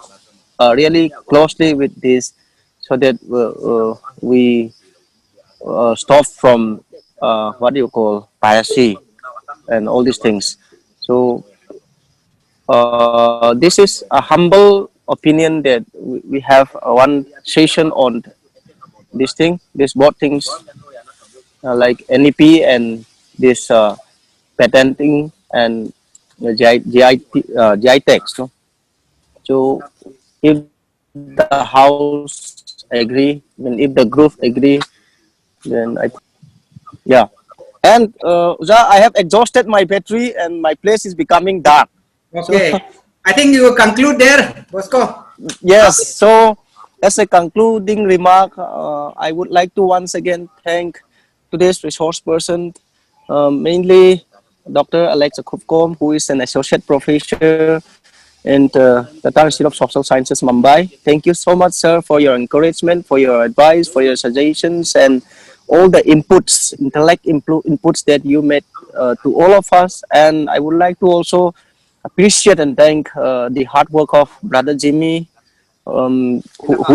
really closely with this, so that we stop from what do you call piracy and all these things. So this is a humble opinion that we have one session on this thing, this both things like NEP and this patenting and GI text. No? So if the house agree, I mean, if the group agree, then yeah. And I have exhausted my battery and my place is becoming dark. So Okay. I think you conclude there, Bosco. yes, so as a concluding remark, I would like to once again thank today's resource person, mainly Dr. Alexa Kupkom, who is an associate professor in the Tata Institute of Social Sciences, Mumbai. Thank you so much, sir, for your encouragement, for your advice, for your suggestions, and all the inputs, inputs that you made to all of us. And I would like to also appreciate and thank the hard work of Brother Jimmy, who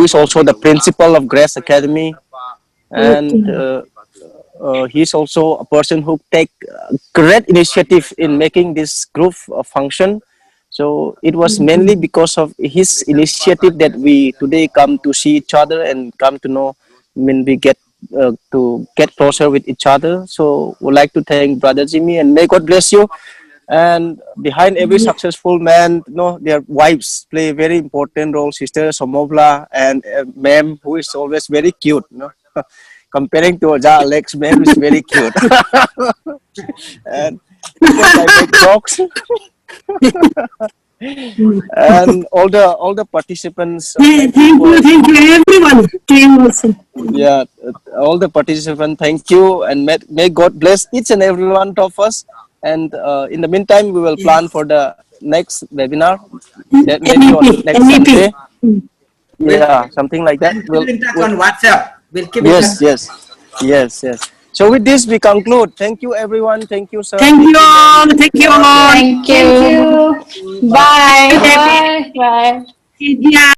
is also the principal of Grace Academy, and Okay. he's also a person who take great initiative in making this group function. So it was mainly because of his initiative that we today come to see each other and come to know. I mean, we get to get closer with each other. So would like to thank Brother Jimmy and may God bless you. And behind every successful man, you know, their wives play a very important role. Sister Somovla and ma'am, who is always very cute. You know? Comparing to Ja Alex, ma'am is very cute. And because I make jokes, and all the participants, Thank you, everyone came also. yeah, all the participants, thank you, and may God bless each and every one of us. And in the meantime, we will plan for the next webinar, that maybe on NEP, next Sunday. NEP. Yeah, something like that. We'll in touch on WhatsApp. We'll keep in touch. Yes, yes, yes, yes. So with this, we conclude. Thank you, everyone. Thank you, sir. Thank you all. Thank you all. Thank you. Thank you. Bye. Debbie. Bye. Bye. Yeah.